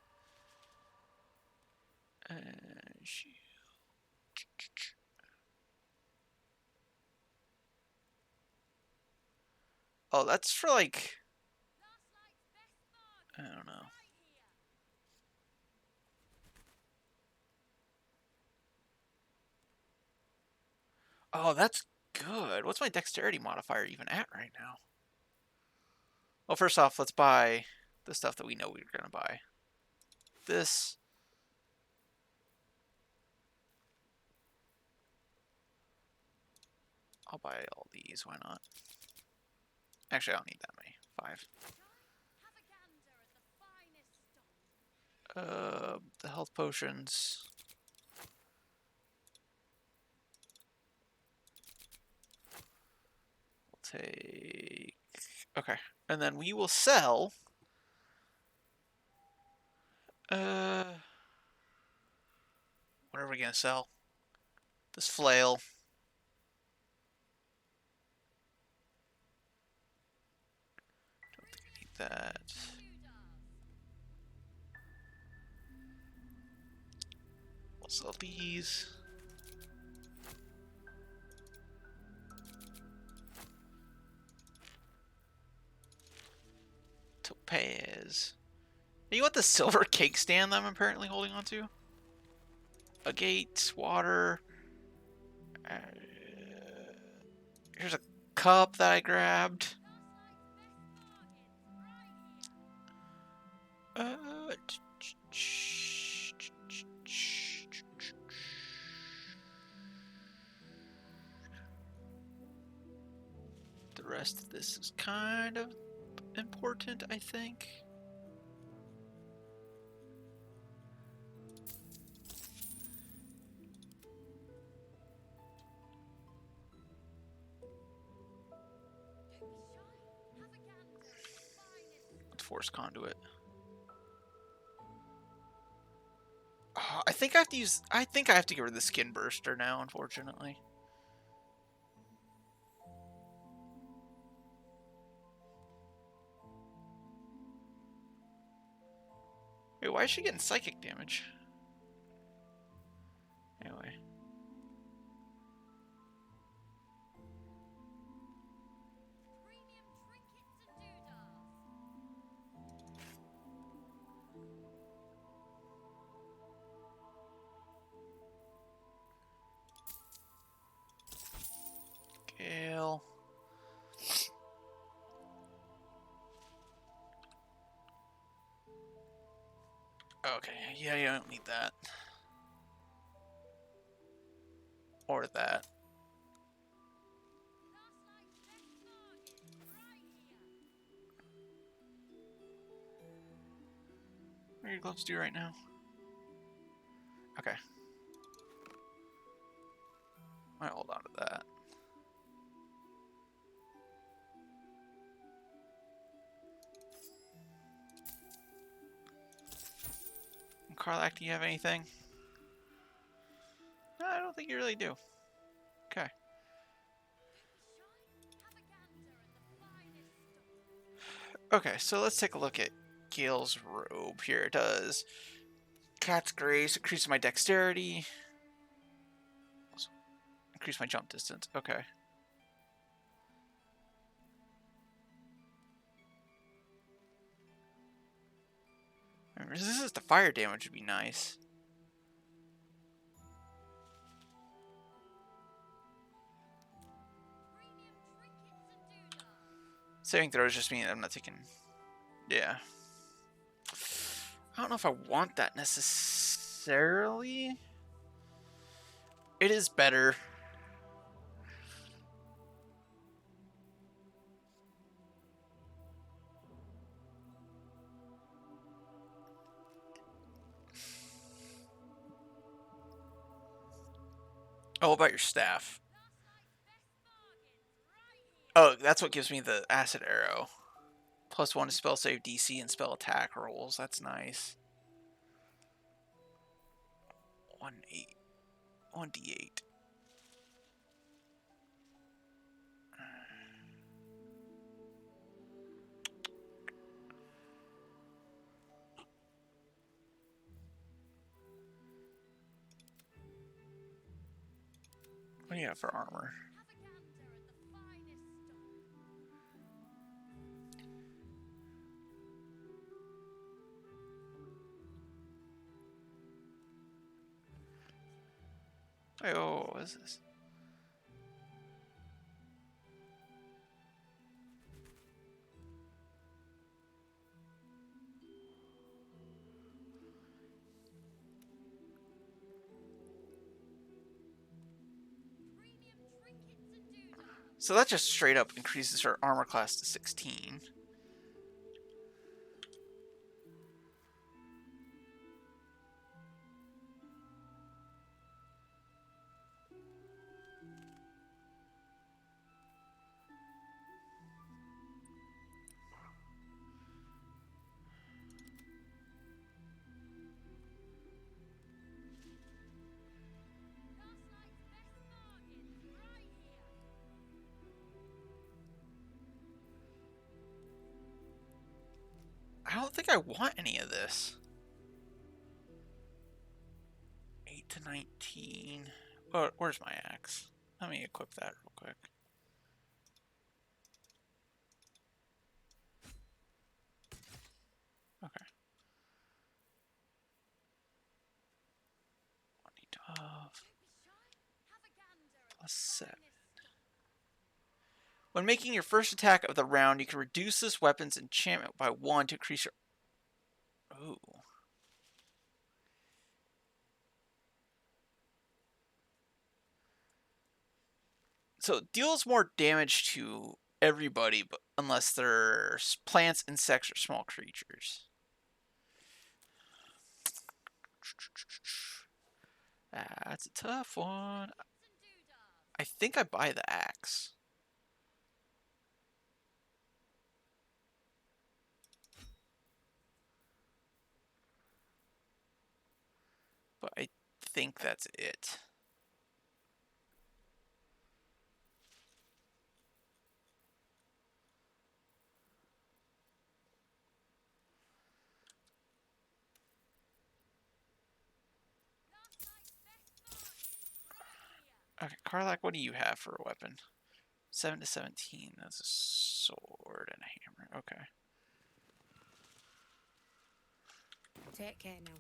Oh, that's for like... I don't know. Oh, that's good. What's my dexterity modifier even at right now? Well, first off, let's buy the stuff that we know we're going to buy. This. I'll buy all these. Why not? Actually, I don't need that many. 5. The health potions. We'll take... Okay. And then we will sell... what are we going to sell? This flail. Don't think I need that. We'll sell these. Topaz. You want the silver cake stand that I'm apparently holding on to? A gate, water. Here's a cup that I grabbed. rest of this is kind of important, I think. Let's force conduit. I think I have to use. I think I have to get rid of the skin burster now, unfortunately. Wait, why is she getting psychic damage? Anyway. Gale. Okay, yeah, you don't need that. Or that. What are your gloves do right now? Okay. I might hold on to that. Karlak, do you have anything? No, I don't think you really do. Okay. Okay, so let's take a look at Gale's robe here. It does Cat's Grace, increases my dexterity, increase my jump distance. Okay. Resistance to fire damage would be nice. Saving throws just mean I'm not taking... Yeah. I don't know if I want that necessarily. It is better. Oh, what about your staff? Oh, that's what gives me the acid arrow. +1 to spell save DC and spell attack rolls. That's nice. 1d8. What do you have for armor? Oh, what is this? So that just straight up increases her armor class to 16. I don't think I want any of this. 8 to 19. Oh, where's my axe? Let me equip that real quick. Okay. 1d12 +7. When making your first attack of the round, you can reduce this weapon's enchantment by 1 to increase your... Ooh. So it deals more damage to everybody, but unless they're plants, insects, or small creatures. That's a tough one. I think I buy the axe. But I think that's it. Okay, Karlak, what do you have for a weapon? 7 to 17. That's a sword and a hammer. Okay.
Take care now.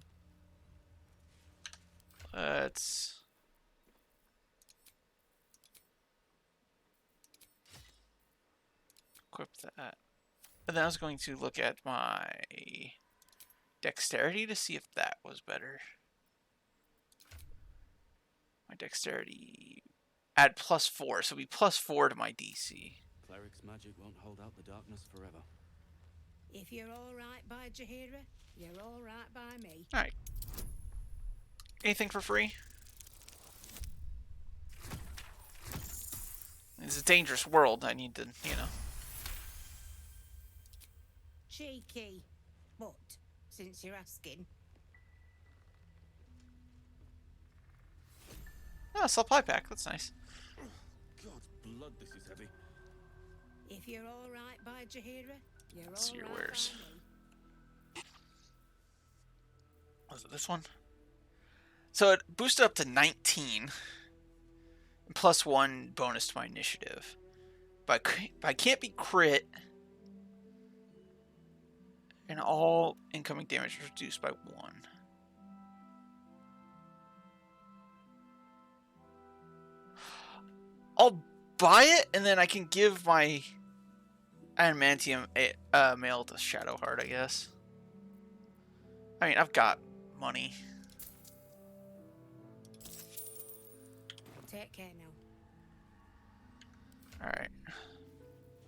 Let's equip that. And then I was going to look at my dexterity to see if that was better. My dexterity add +4, so it'll be +4 to my DC.
Cleric's magic won't hold out the darkness forever.
If you're all right by Jaheira, you're all right by me.
All right. Anything for free? It's a dangerous world. I need to, you know.
Cheeky. But, since you're asking.
Oh, supply pack. That's nice.
God's blood, this is heavy.
If you're all right by Jaheira, you're
Let's see
all
your
right
wares.
by me.
Was it this one? So it boosted up to 19. And +1 bonus to my initiative. But I can't be crit. And all incoming damage is reduced by 1. I'll buy it, and then I can give my adamantium mail to Shadowheart, I guess. I mean, I've got money.
Take care now.
Alright.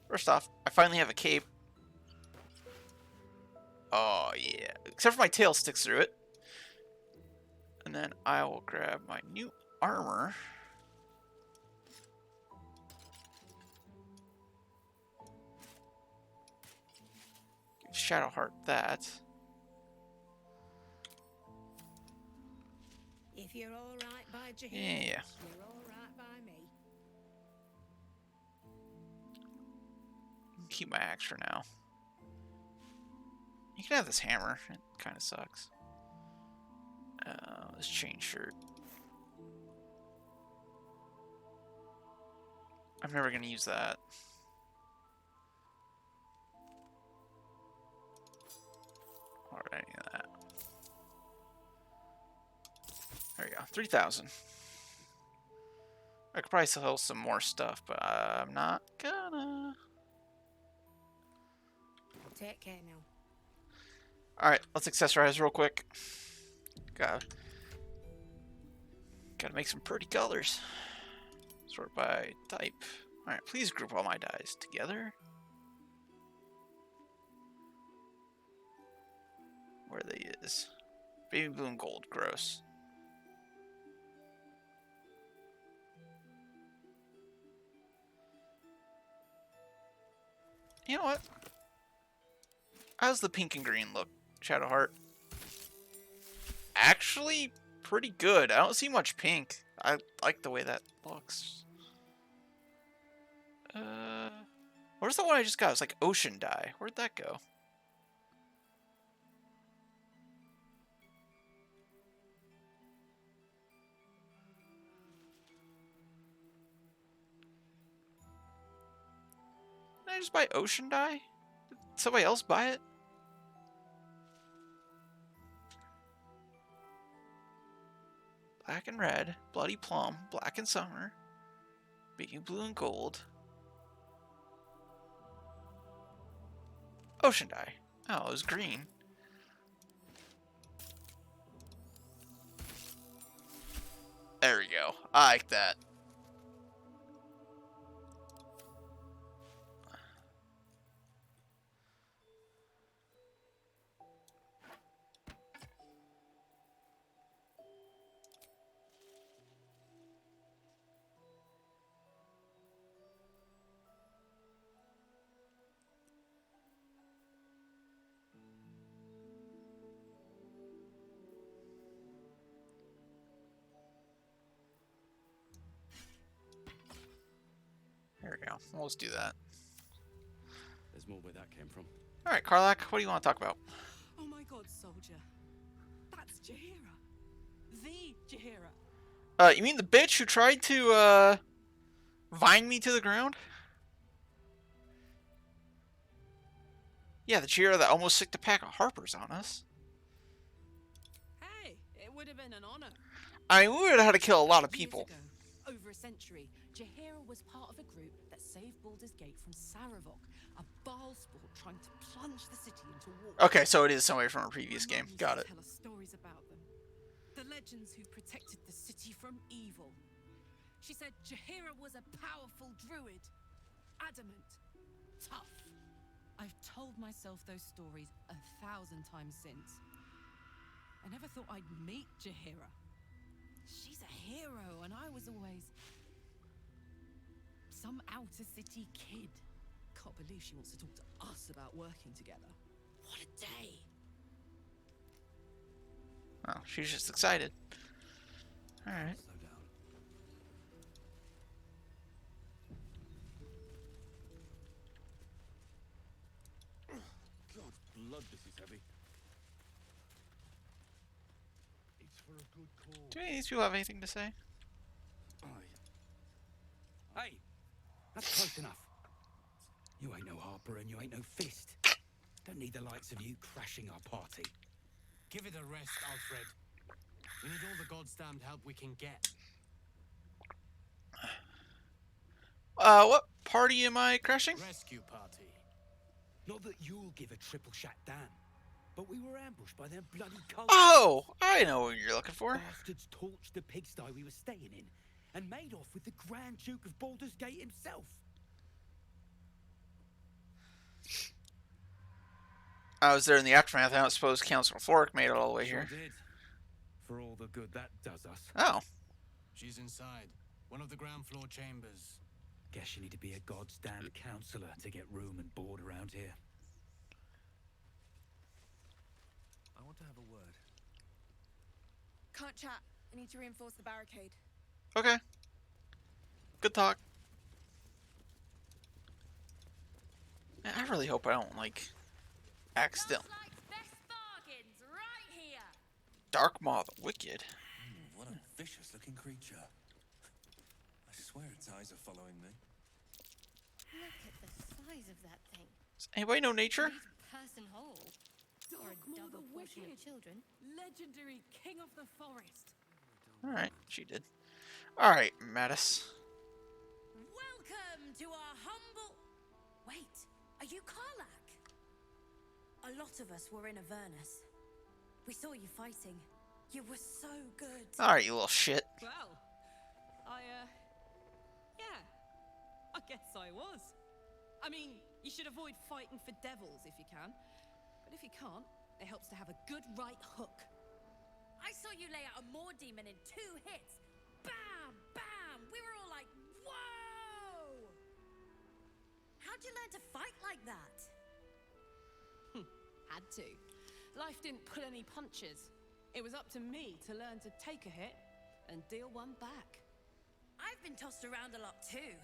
First off, I finally have a cape. Oh, yeah. Except for my tail sticks through it. And then I will grab my new armor. Give Shadowheart that.
If you're all right by Jaheira,
Yeah.
you're all right by me.
Keep my axe for now. You can have this hammer. It kind of sucks. This chain shirt. I'm never going to use that. Or any of that. There we go. 3,000. I could probably sell some more stuff, but I'm not gonna.
Take care now.
Alright, let's accessorize real quick. Gotta make some pretty colors. Sort by type. Alright, please group all my dyes together. Where they is. Baby blue and gold, gross. You know what? How's the pink and green look, Shadowheart? Actually, pretty good. I don't see much pink. I like the way that looks. Where's the one I just got? It's like ocean dye. Where'd that go? Did I just buy ocean dye? Did somebody else buy it? Black and red, bloody plum, black and summer, baby blue and gold. Ocean dye. Oh, it was green. There we go. I like that. go. We'll just do that.
There's more where that came from.
All right, Karlak, what do you want to talk about?
Oh my god, soldier. That's Jaheira. The Jaheira.
You mean the bitch who tried to, vine me to the ground? Yeah, the Jaheira that almost sicked a pack of harpers on us.
Hey, it would have been an honor.
I mean, we would have had to kill a lot of people.
Years ago, over a century, Jaheira was part of a group that saved Baldur's Gate from Saravok, a Baal sport trying to plunge the city into war.
Okay, so it is somebody from a previous game. Got it.
Tell us stories about them. The legends who protected the city from evil. She said Jaheira was a powerful druid. Adamant. Tough. I've told myself those stories 1,000 times since. I never thought I'd meet Jaheira. She's a hero, and I was always some outer city kid. Can't believe she wants to talk to us about working together. What a day!
Oh, she's just excited. All right.
Slow down. God, blood, this is heavy. It's for a good cause.
Do any of these people have anything to say?
Hey, that's close enough. You ain't no Harper and you ain't no Fist. Don't need the likes of you crashing our party.
Give it a rest, Alfred. We need all the goddamned help we can get.
What party am I crashing?
Rescue party.
Not that you'll give a triple shot damn, but we were ambushed by them bloody cultists.
Oh, I know what you're looking for.
Bastards torched the pigsty we were staying in and made off with the Grand Duke of Baldur's Gate himself.
I was there in the aftermath. I don't suppose Council Fork made it all the way here.
Sure did. For all the good that does us.
Oh.
She's inside. One of the ground floor chambers.
Guess you need to be a god's damned counselor to get room and board around here.
I want to have a word.
Can't chat. I need to reinforce the barricade.
Okay. Good talk. Man, I really hope I don't, like, accidentally.
Best bargains right here.
Dark Maw the Wicked.
What a vicious-looking creature. I swear its eyes are following me.
Look at the size of that thing.
Does anybody know nature?
Person whole. Or a double portion of children.
Legendary king of the forest.
Alright, she did. Alright, Mattis.
Welcome to our humble... Wait, are you Karlak? A lot of us were in Avernus. We saw you fighting. You were so good.
Alright, you little shit.
Well, yeah. I guess I was. I mean, you should avoid fighting for devils if you can. But if you can't, it helps to have a good right hook.
I saw you lay out a Moor demon in 2 hits. Bam! Bam! We were all like, whoa! How'd you learn to fight like that?
Had to. Life didn't pull any punches. It was up to me to learn to take a hit and deal one back.
I've been tossed around a lot too.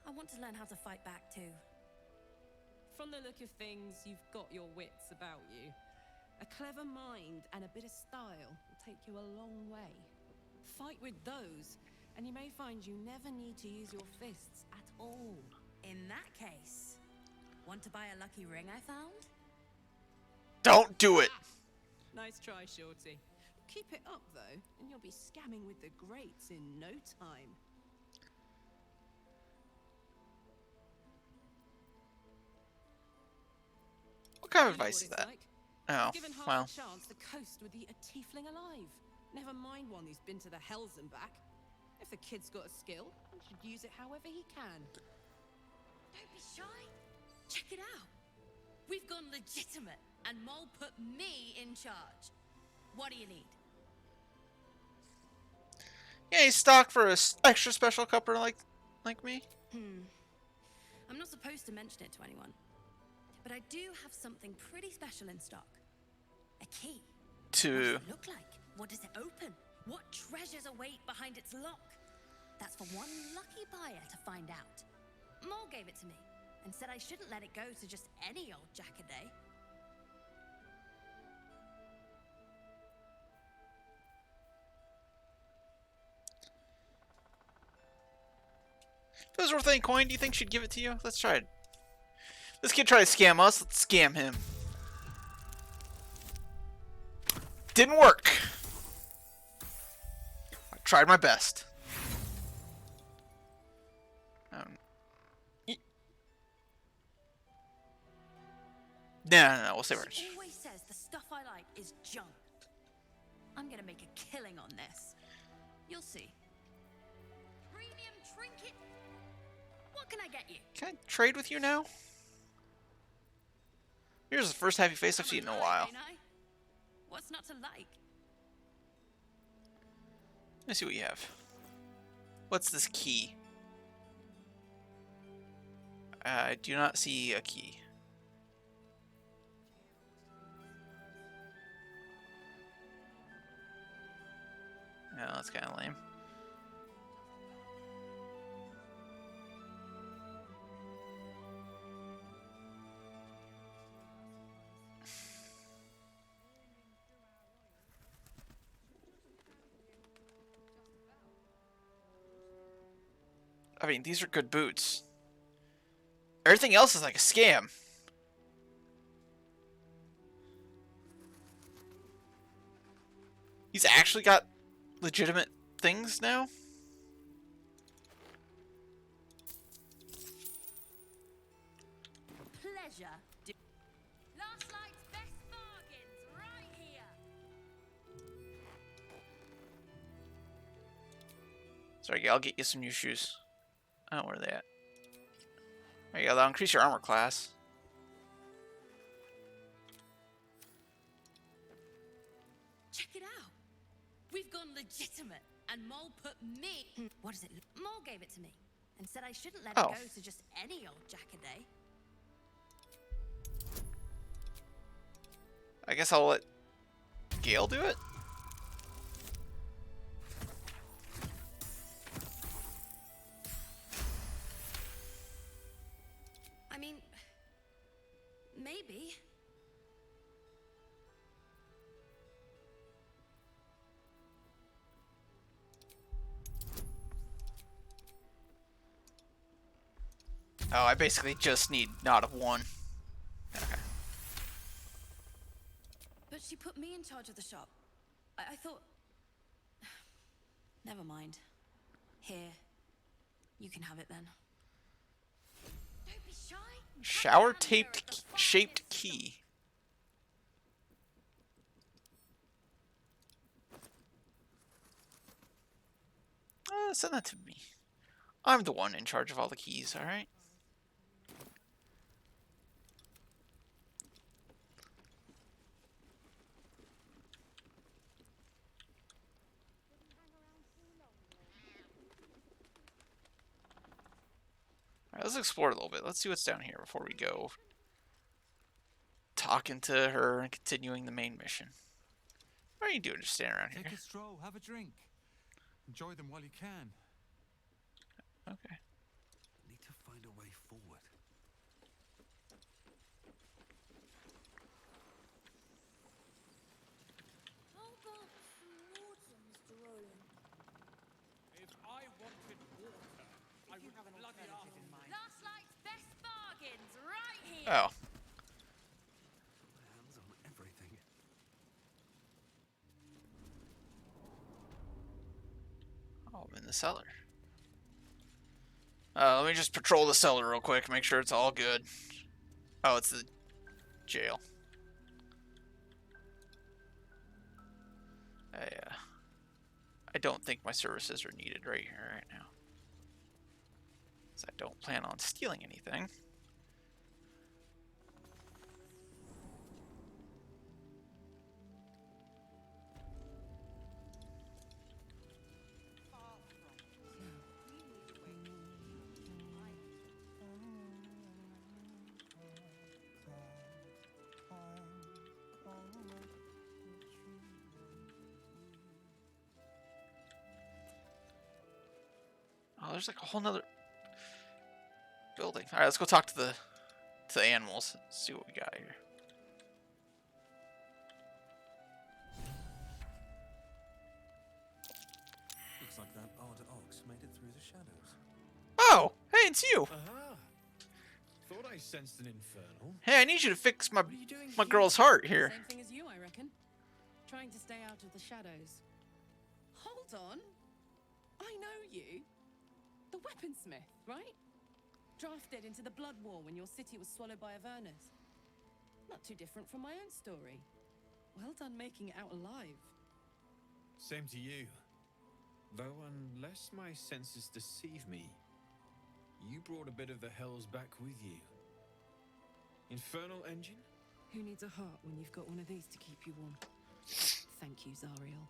I want to learn how to fight back too.
From the look of things, you've got your wits about you. A clever mind and a bit of style will take you a long way. Fight with those, and you may find you never need to use your fists at all.
In that case, want to buy a lucky ring I found?
Don't do it!
Nice try, Shorty. Keep it up, though, and you'll be scamming with the greats in no time.
What kind of
You know
advice
what
is
it's
that?
like.
Oh,
Given half
well.
a chance, the coast would eat a tiefling alive. Never mind one who's been to the hells and back. If the kid's got a skill, he should use it however he can.
Don't be shy. Check it out. We've gone legitimate, and Mole put me in charge. What do you need?
Yeah, he's stocked for a extra special cupper like me.
I'm not supposed to mention it to anyone, but I do have something pretty special in stock. A key. What does
To
it look like? What does it open? What treasures await behind its lock? That's for one lucky buyer to find out. Mole gave it to me and said I shouldn't let it go to just any old Jackaday.
If it was worth any coin, do you think she'd give it to you? Let's try it. This kid tried to scam us. Let's scam him. Didn't work. I tried my best. No, we'll save her.
She always says the stuff I like is junk. I'm gonna make a killing on this. You'll see. Premium trinket. What can I get you?
Can I trade with you now? Here's the first happy face I've seen in a while.
What's not to like?
Let's see what you have. What's this key? I do not see a key. No, that's kind of lame. I mean, these are good boots. Everything else is like a scam. He's actually got legitimate things now?
Pleasure. Last night's best bargains right here.
Sorry, I'll get you some new shoes. Oh, where are they at? There you go, that'll increase your armor class.
Check it out. We've gone legitimate, and Mole put me. What is it? Mole gave it to me and said I shouldn't let it go to just any old Jackaday.
I guess I'll let Gale do it.
I mean, maybe.
Oh, I basically just need not of one. Okay.
But she put me in charge of the shop. I thought... Never mind. Here. You can have it then. Don't be shy.
Shower taped shaped key. Send that to me. I'm the one in charge of all the keys, alright? Alright, let's explore a little bit. Let's see what's down here before we go talking to her and continuing the main mission. What are you doing just standing around here?
Take a stroll, have a drink. Enjoy them while you can.
Okay.
Need to find a way forward.
How about some water, Mr. Roland?
If I wanted water, I would bloody ask.
Last night's best bargains right here.
Oh.
My hands on everything.
Oh, I'm in the cellar. Let me just patrol the cellar real quick, make sure it's all good. Oh, it's the jail. I don't think my services are needed right here, right now. Because I don't plan on stealing anything. there's like a whole nother building. All right, let's go talk to the animals. See what we got here.
Looks like that odd ox made it through the shadows.
Oh, hey, it's you.
Aha! Thought I sensed an infernal.
Hey, I need you to fix my
What are you doing
my
here?
girl's heart here.
Same thing as you, I reckon. Trying to stay out of the shadows. Hold on. I know you. The weaponsmith, right? Drafted into the blood war when your city was swallowed by Avernus. Not too different from my own story. Well done making it out alive.
Same to you. Though unless my senses deceive me, you brought a bit of the hells back with you. Infernal engine?
Who needs a heart when you've got one of these to keep you warm? Thank you, Zariel.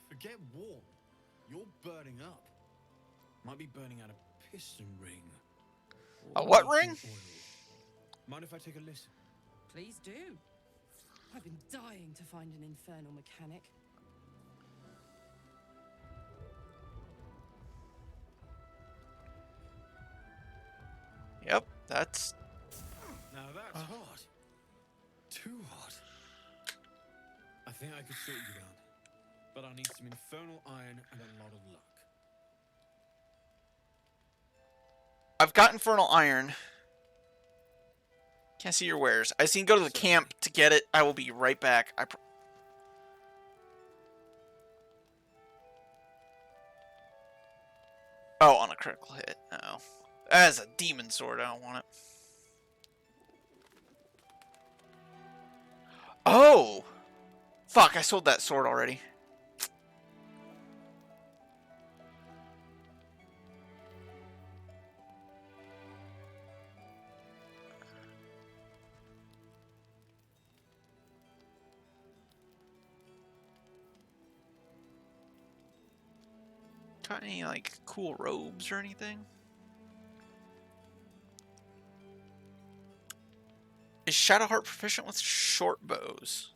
Forget warm. You're burning up. Might be burning out a piston ring.
A what
leaking
ring?
oil. Mind if I take a listen?
Please do. I've been dying to find an infernal mechanic.
Yep, that's.
Now that's hot. Too hot. I think I could sort you out. But I need some infernal iron and a lot of luck.
I've got infernal iron. Can't see your wares. I seen go to the camp to get it. I will be right back. Oh, on a critical hit. Oh. That is a demon sword. I don't want it. Oh! Fuck, I sold that sword already. Got any, like, cool robes or anything? Is Shadowheart proficient with short bows?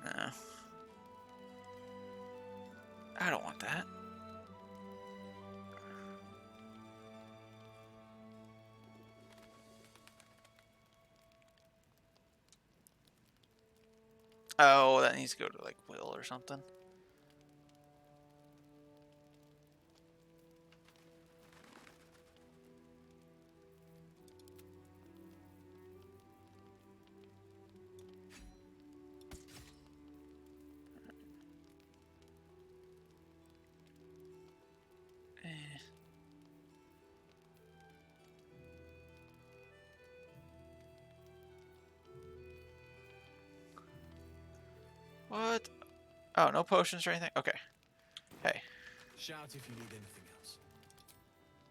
No. I don't want that. Oh, that needs to go to, like, Will or something. What? Oh, no potions or anything? Okay. Hey.
Shout if you need anything else.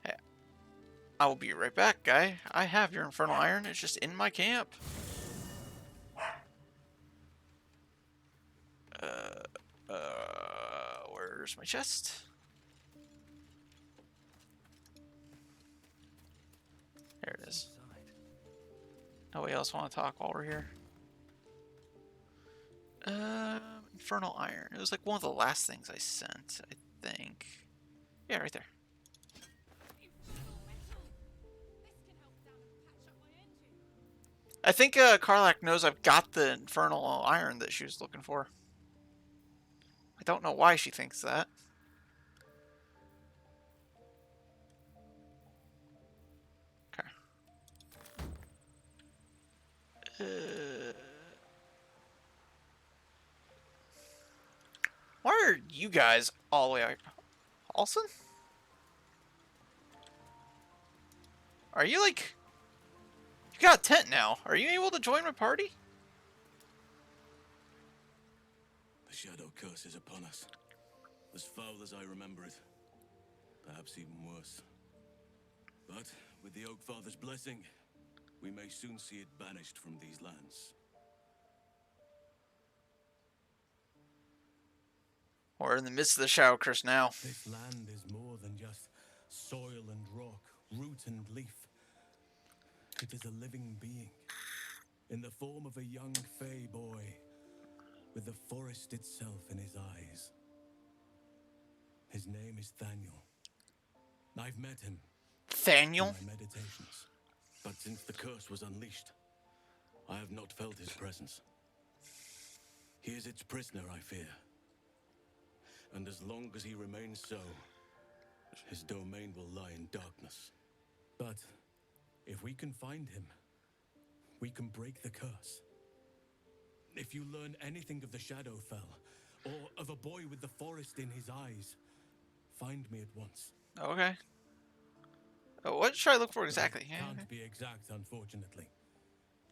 Hey. I will be right back, guy. I have your infernal iron. It's just in my camp. Where's my chest? There it is. Nobody else want to talk while we're here? Infernal iron. It was like one of the last things I sent, I think. Yeah, right there. I think Karlak knows I've got the infernal iron that she was looking for. I don't know why she thinks that. Okay. Why are you guys all the way out? Olsen? Are you like... You got a tent now. Are you able to join my party?
The shadow curse is upon us. As foul as I remember it. Perhaps even worse. But with the Oak Father's blessing, we may soon see it banished from these lands.
We're in the midst of the shadow curse now.
This land is more than just soil and rock, root and leaf. It is a living being, in the form of a young Fey boy, with the forest itself in his eyes. His name is Thaniel. I've met him
Thaniel?
in my meditations, but since the curse was unleashed, I have not felt his presence. He is its prisoner, I fear. And as long as he remains so, his domain will lie in darkness. But if we can find him, we can break the curse. If you learn anything of the Shadowfell, or of a boy with the forest in his eyes, find me at once.
Okay. What should I look for exactly?
Can't be exact, unfortunately.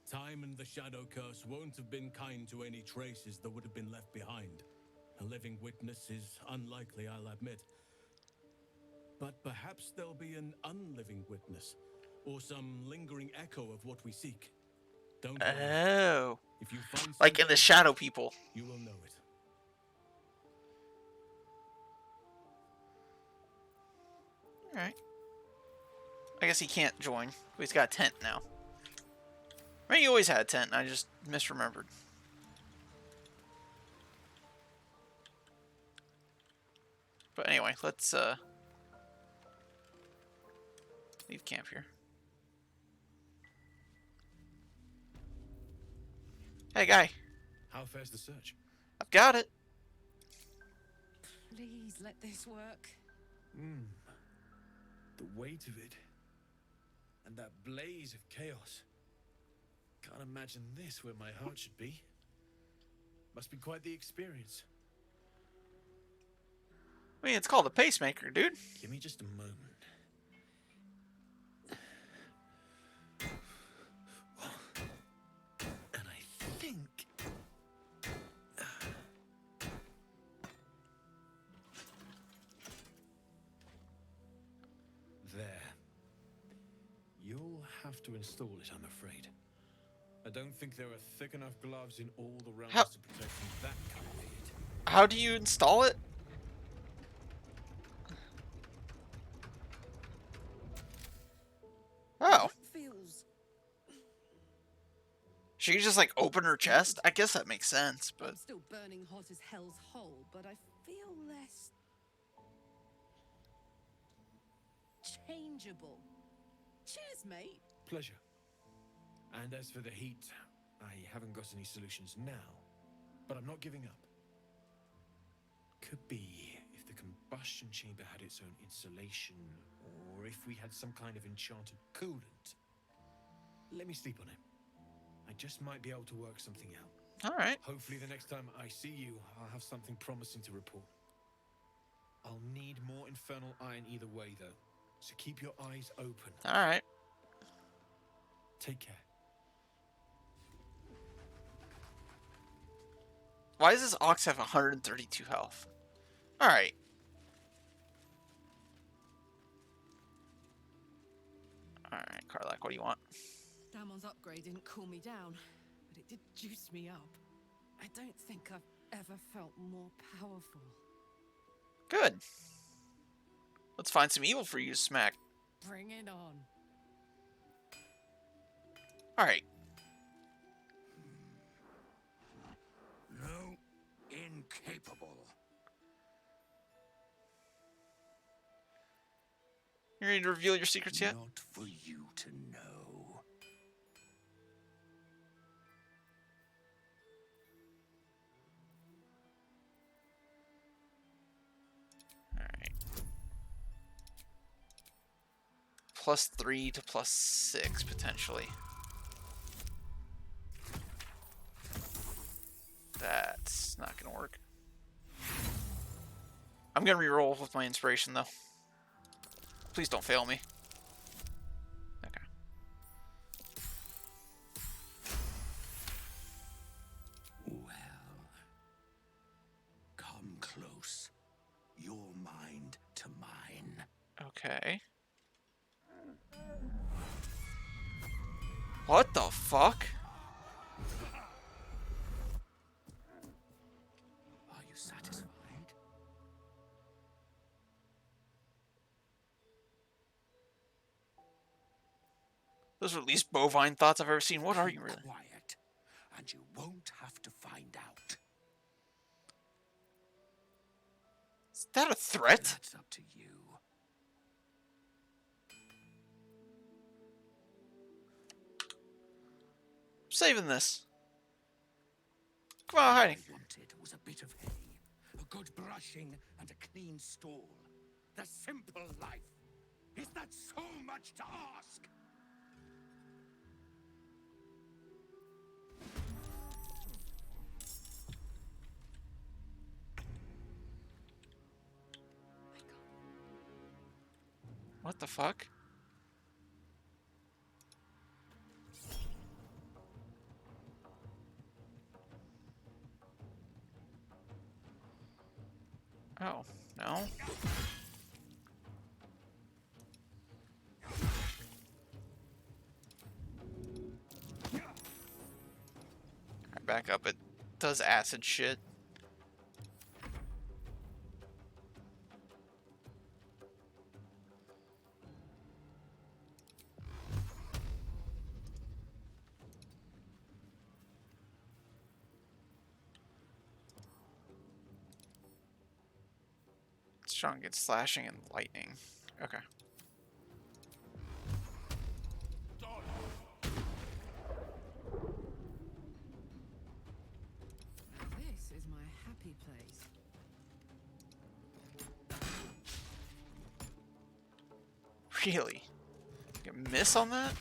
Time and the Shadow Curse won't have been kind to any traces that would have been left behind. A living witness is unlikely, I'll admit. But perhaps there'll be an unliving witness, or some lingering echo of what we seek. Don't worry.
Oh.
If you find
Like in the Shadow People.
you will know it.
Alright. I guess he can't join. He's got a tent now. I mean, he always had a tent, I just misremembered. But anyway, let's leave camp here. Hey, guy.
How fares the search?
I've got it.
Please let this work.
The weight of it. And that blaze of chaos. Can't imagine this where my heart should be. Must be quite the experience.
I mean, it's called a pacemaker, dude.
Give me just a moment. And I think... There. You'll have to install it, I'm afraid. I don't think there are thick enough gloves in all the realms to protect from that kind of heat.
How do you install it? Oh.
Feels
She just like open her chest? I guess that makes sense, but
I'm still burning hot as hell's hole, but I feel less changeable. Cheers, mate.
Pleasure. And as for the heat, I haven't got any solutions now, but I'm not giving up. Could be if the combustion chamber had its own insulation, or if we had some kind of enchanted coolant. Let me sleep on it. I just might be able to work something out.
all right.
Hopefully the next time I see you, I'll have something promising to report. I'll need more infernal iron either way, though, so keep your eyes open.
All right.
Take care.
Why does this ox have 132 health? All right. All right, Karlak, what do you want?
Damon's upgrade didn't cool me down, but it did juice me up. I don't think I've ever felt more powerful.
Good. Let's find some evil for you to smack.
Bring it on.
All right.
No, incapable.
You ready to reveal your secrets yet?
Not for you to know.
All right. +3 to +6 potentially. That's not gonna work. I'm gonna reroll with my inspiration though. Please don't fail me. Okay.
Well, come close. Your mind to mine.
Okay. What the fuck?
Are you satisfied?
Those are the least bovine thoughts I've ever seen. What are you really?
Quiet, and you won't have to find out.
that a threat?
That's up to you.
Saving this. Come on, hiding.
All I wanted was a bit of hay, a good brushing, and a clean stall. The simple life. Is that so much to ask?
What the fuck? Oh, no. Alright, back up. It does acid shit. Strong against slashing and lightning. Okay.
This is my happy place.
Really? You miss on that?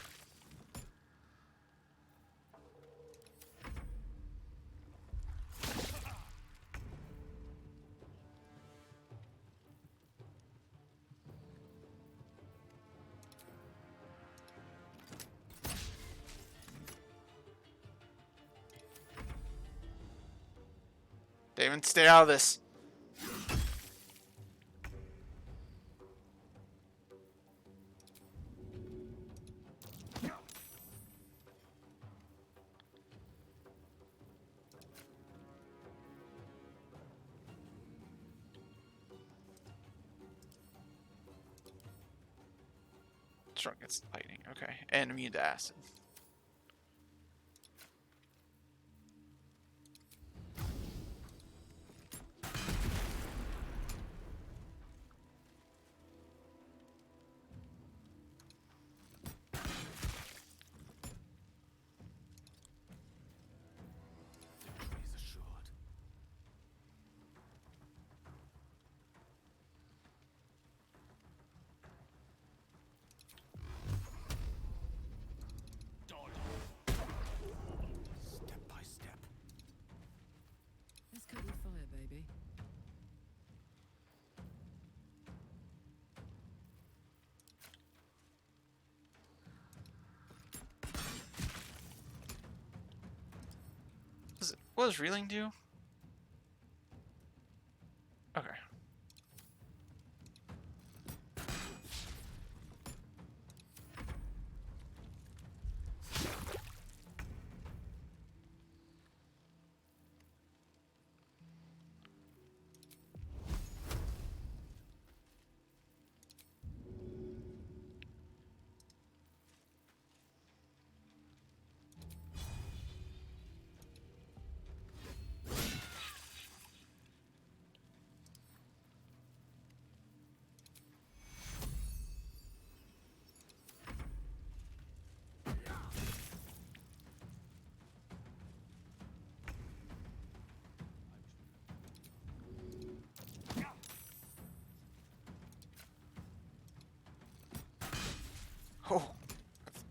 Damon, stay out of this. Strong against lightning. Okay. And immune to acid.
Step by step.
Let's cut your fire, baby.
What does reeling do? Okay. Oh,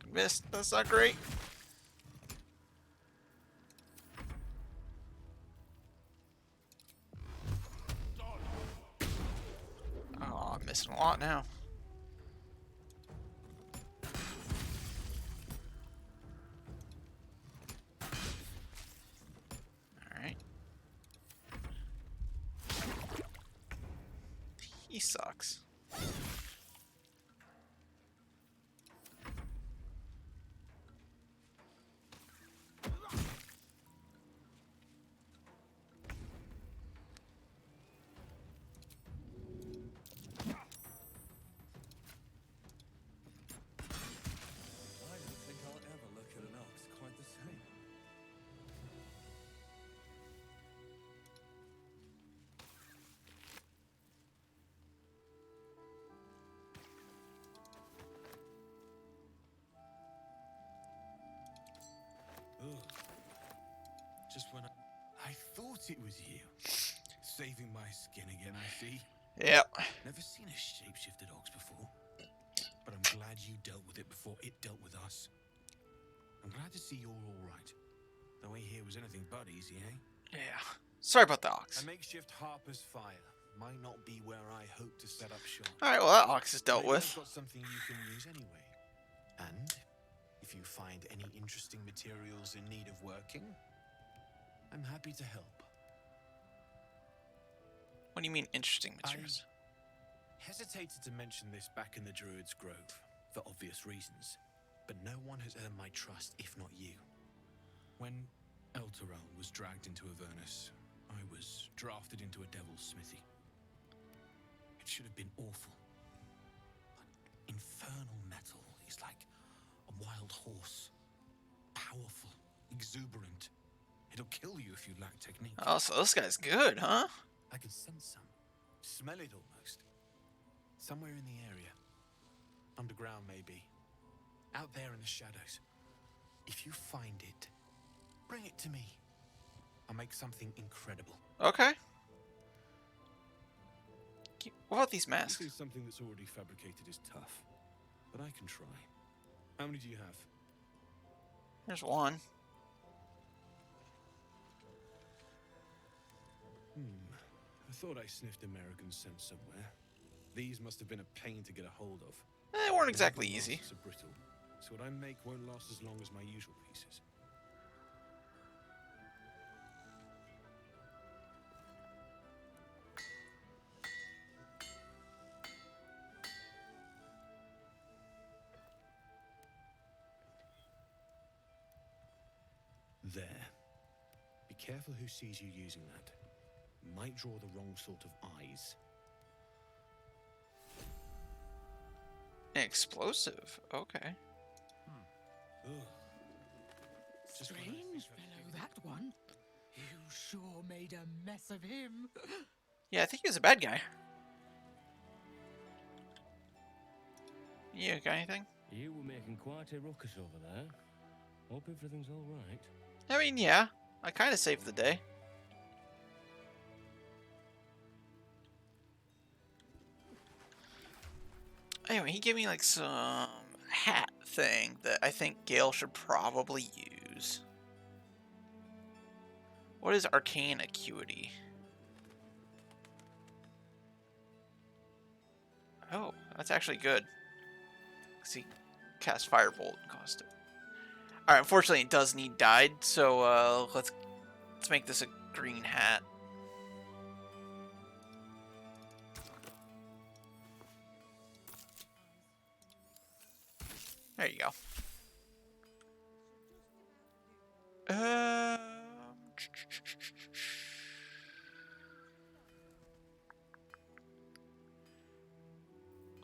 I missed. That's not great. Oh, I'm missing a lot now. Alright. He sucks.
thought it was you. Saving my skin again, I see.
Yep.
Never seen a shapeshifted ox before. But I'm glad you dealt with it before it dealt with us. I'm glad to see you're all right. The way here was anything but easy, eh?
Yeah. Sorry about the ox.
A makeshift Harper's Fire might not be where I hope to set up shop.
Alright, well that ox is dealt
Maybe
with.
I've got something you can use anyway. And if you find any interesting materials in need of working, I'm happy to help.
What do you mean interesting materials?
Hesitated to mention this back in the Druid's Grove, for obvious reasons, but no one has earned my trust if not you. When Elturel was dragged into Avernus, I was drafted into a devil's smithy. It should have been awful. But infernal metal is like a wild horse. Powerful, exuberant. It'll kill you if you lack technique.
Oh, so this guy's good, huh?
I can sense some. Smell it almost. Somewhere in the area. Underground, maybe. Out there in the shadows. If you find it, bring it to me. I'll make something incredible.
Okay. What about these masks?
Using something that's already fabricated is tough, but I can try. How many do you have?
There's one.
I thought I sniffed American scent somewhere. These must have been a pain to get a hold of.
They weren't exactly easy.
Are brittle, so what I make won't last as long as my usual pieces. There. Be careful who sees you using that. Might draw the wrong sort of eyes.
Explosive. Okay.
Strange fellow, that one. You sure made a mess of him.
Yeah, I think he was a bad guy. You got anything?
You were making quite a ruckus over there. Hope everything's all right.
I mean, yeah. I kind of saved the day. Anyway, he gave me like some hat thing that I think Gale should probably use. What is arcane acuity? Oh, that's actually good. See, cast firebolt and cost it. All right, unfortunately, it does need dyed, so let's make this a green hat. There you go.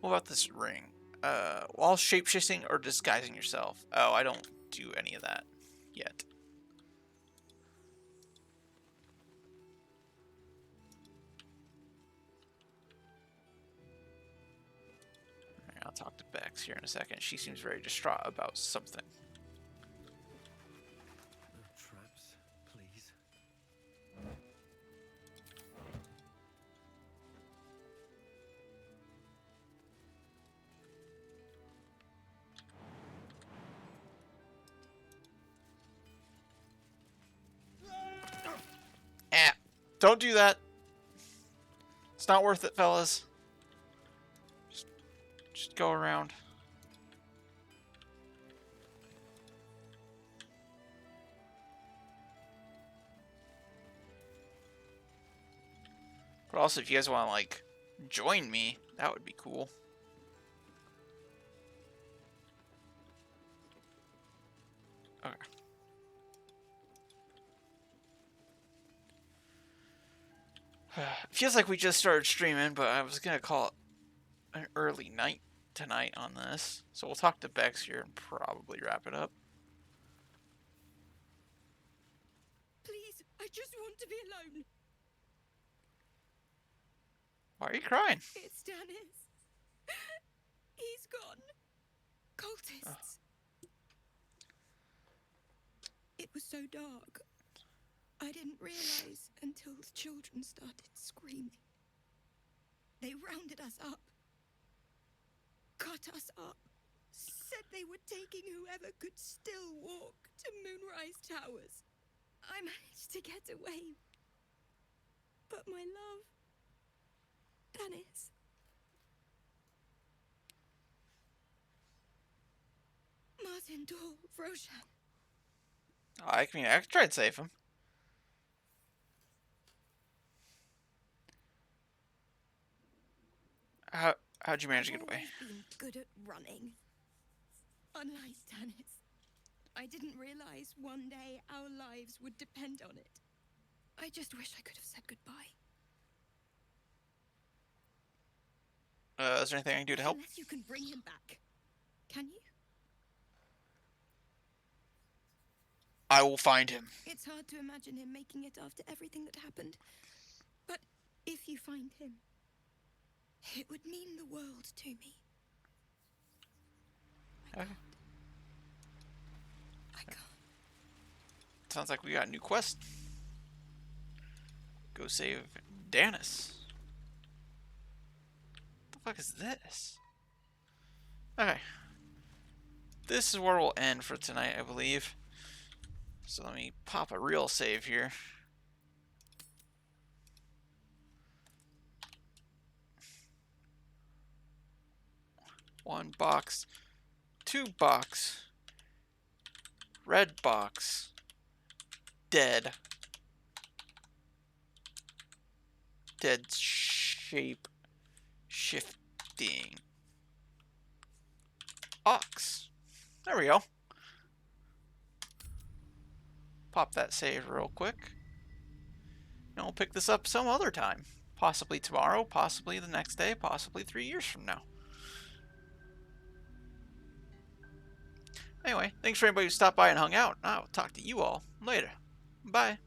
What about this ring? While shapeshifting or disguising yourself? Oh, I don't do any of that yet. Alright, I'll talk to Bex here in a second. She seems very distraught about something.
No traps, please.
Don't do that. It's not worth it, fellas. Just go around. But also, if you guys want to, like, join me, that would be cool. Okay. Feels like we just started streaming, but I was gonna call it an early night tonight on this. So we'll talk to Bex here and probably wrap it up.
Please, I just want to be alone.
Why are you crying?
It's Dennis. He's gone. Cultists. It was so dark. I
I didn't realize until the children started screaming. They rounded us up, cut us up, said they were taking whoever could still walk to Moonrise Towers. I managed to get away. But my love, Dennis, Martin, Dor, Roshan.
I could try and save him. How'd you manage to get away?
I've been good at running. Unlike Dennis, I didn't realize one day our lives would depend on it. I just wish I could have said goodbye.
Is there anything I can do to help?
Unless you can bring him back. Can you?
I will find him.
It's hard to imagine him making it after everything that happened. But if you find him, it would mean the world to me.
Okay. Sounds like we got a new quest. Go save Dennis. What the fuck is this? Okay. This is where we'll end for tonight, I believe. So let me pop a real save here. One box. 2 box. Red box. Dead. Dead shape. Shifting. Ox. There we go. Pop that save real quick. And we'll pick this up some other time. Possibly tomorrow, possibly the next day, possibly 3 years from now. Anyway, thanks for anybody who stopped by and hung out. I'll talk to you all later. Bye.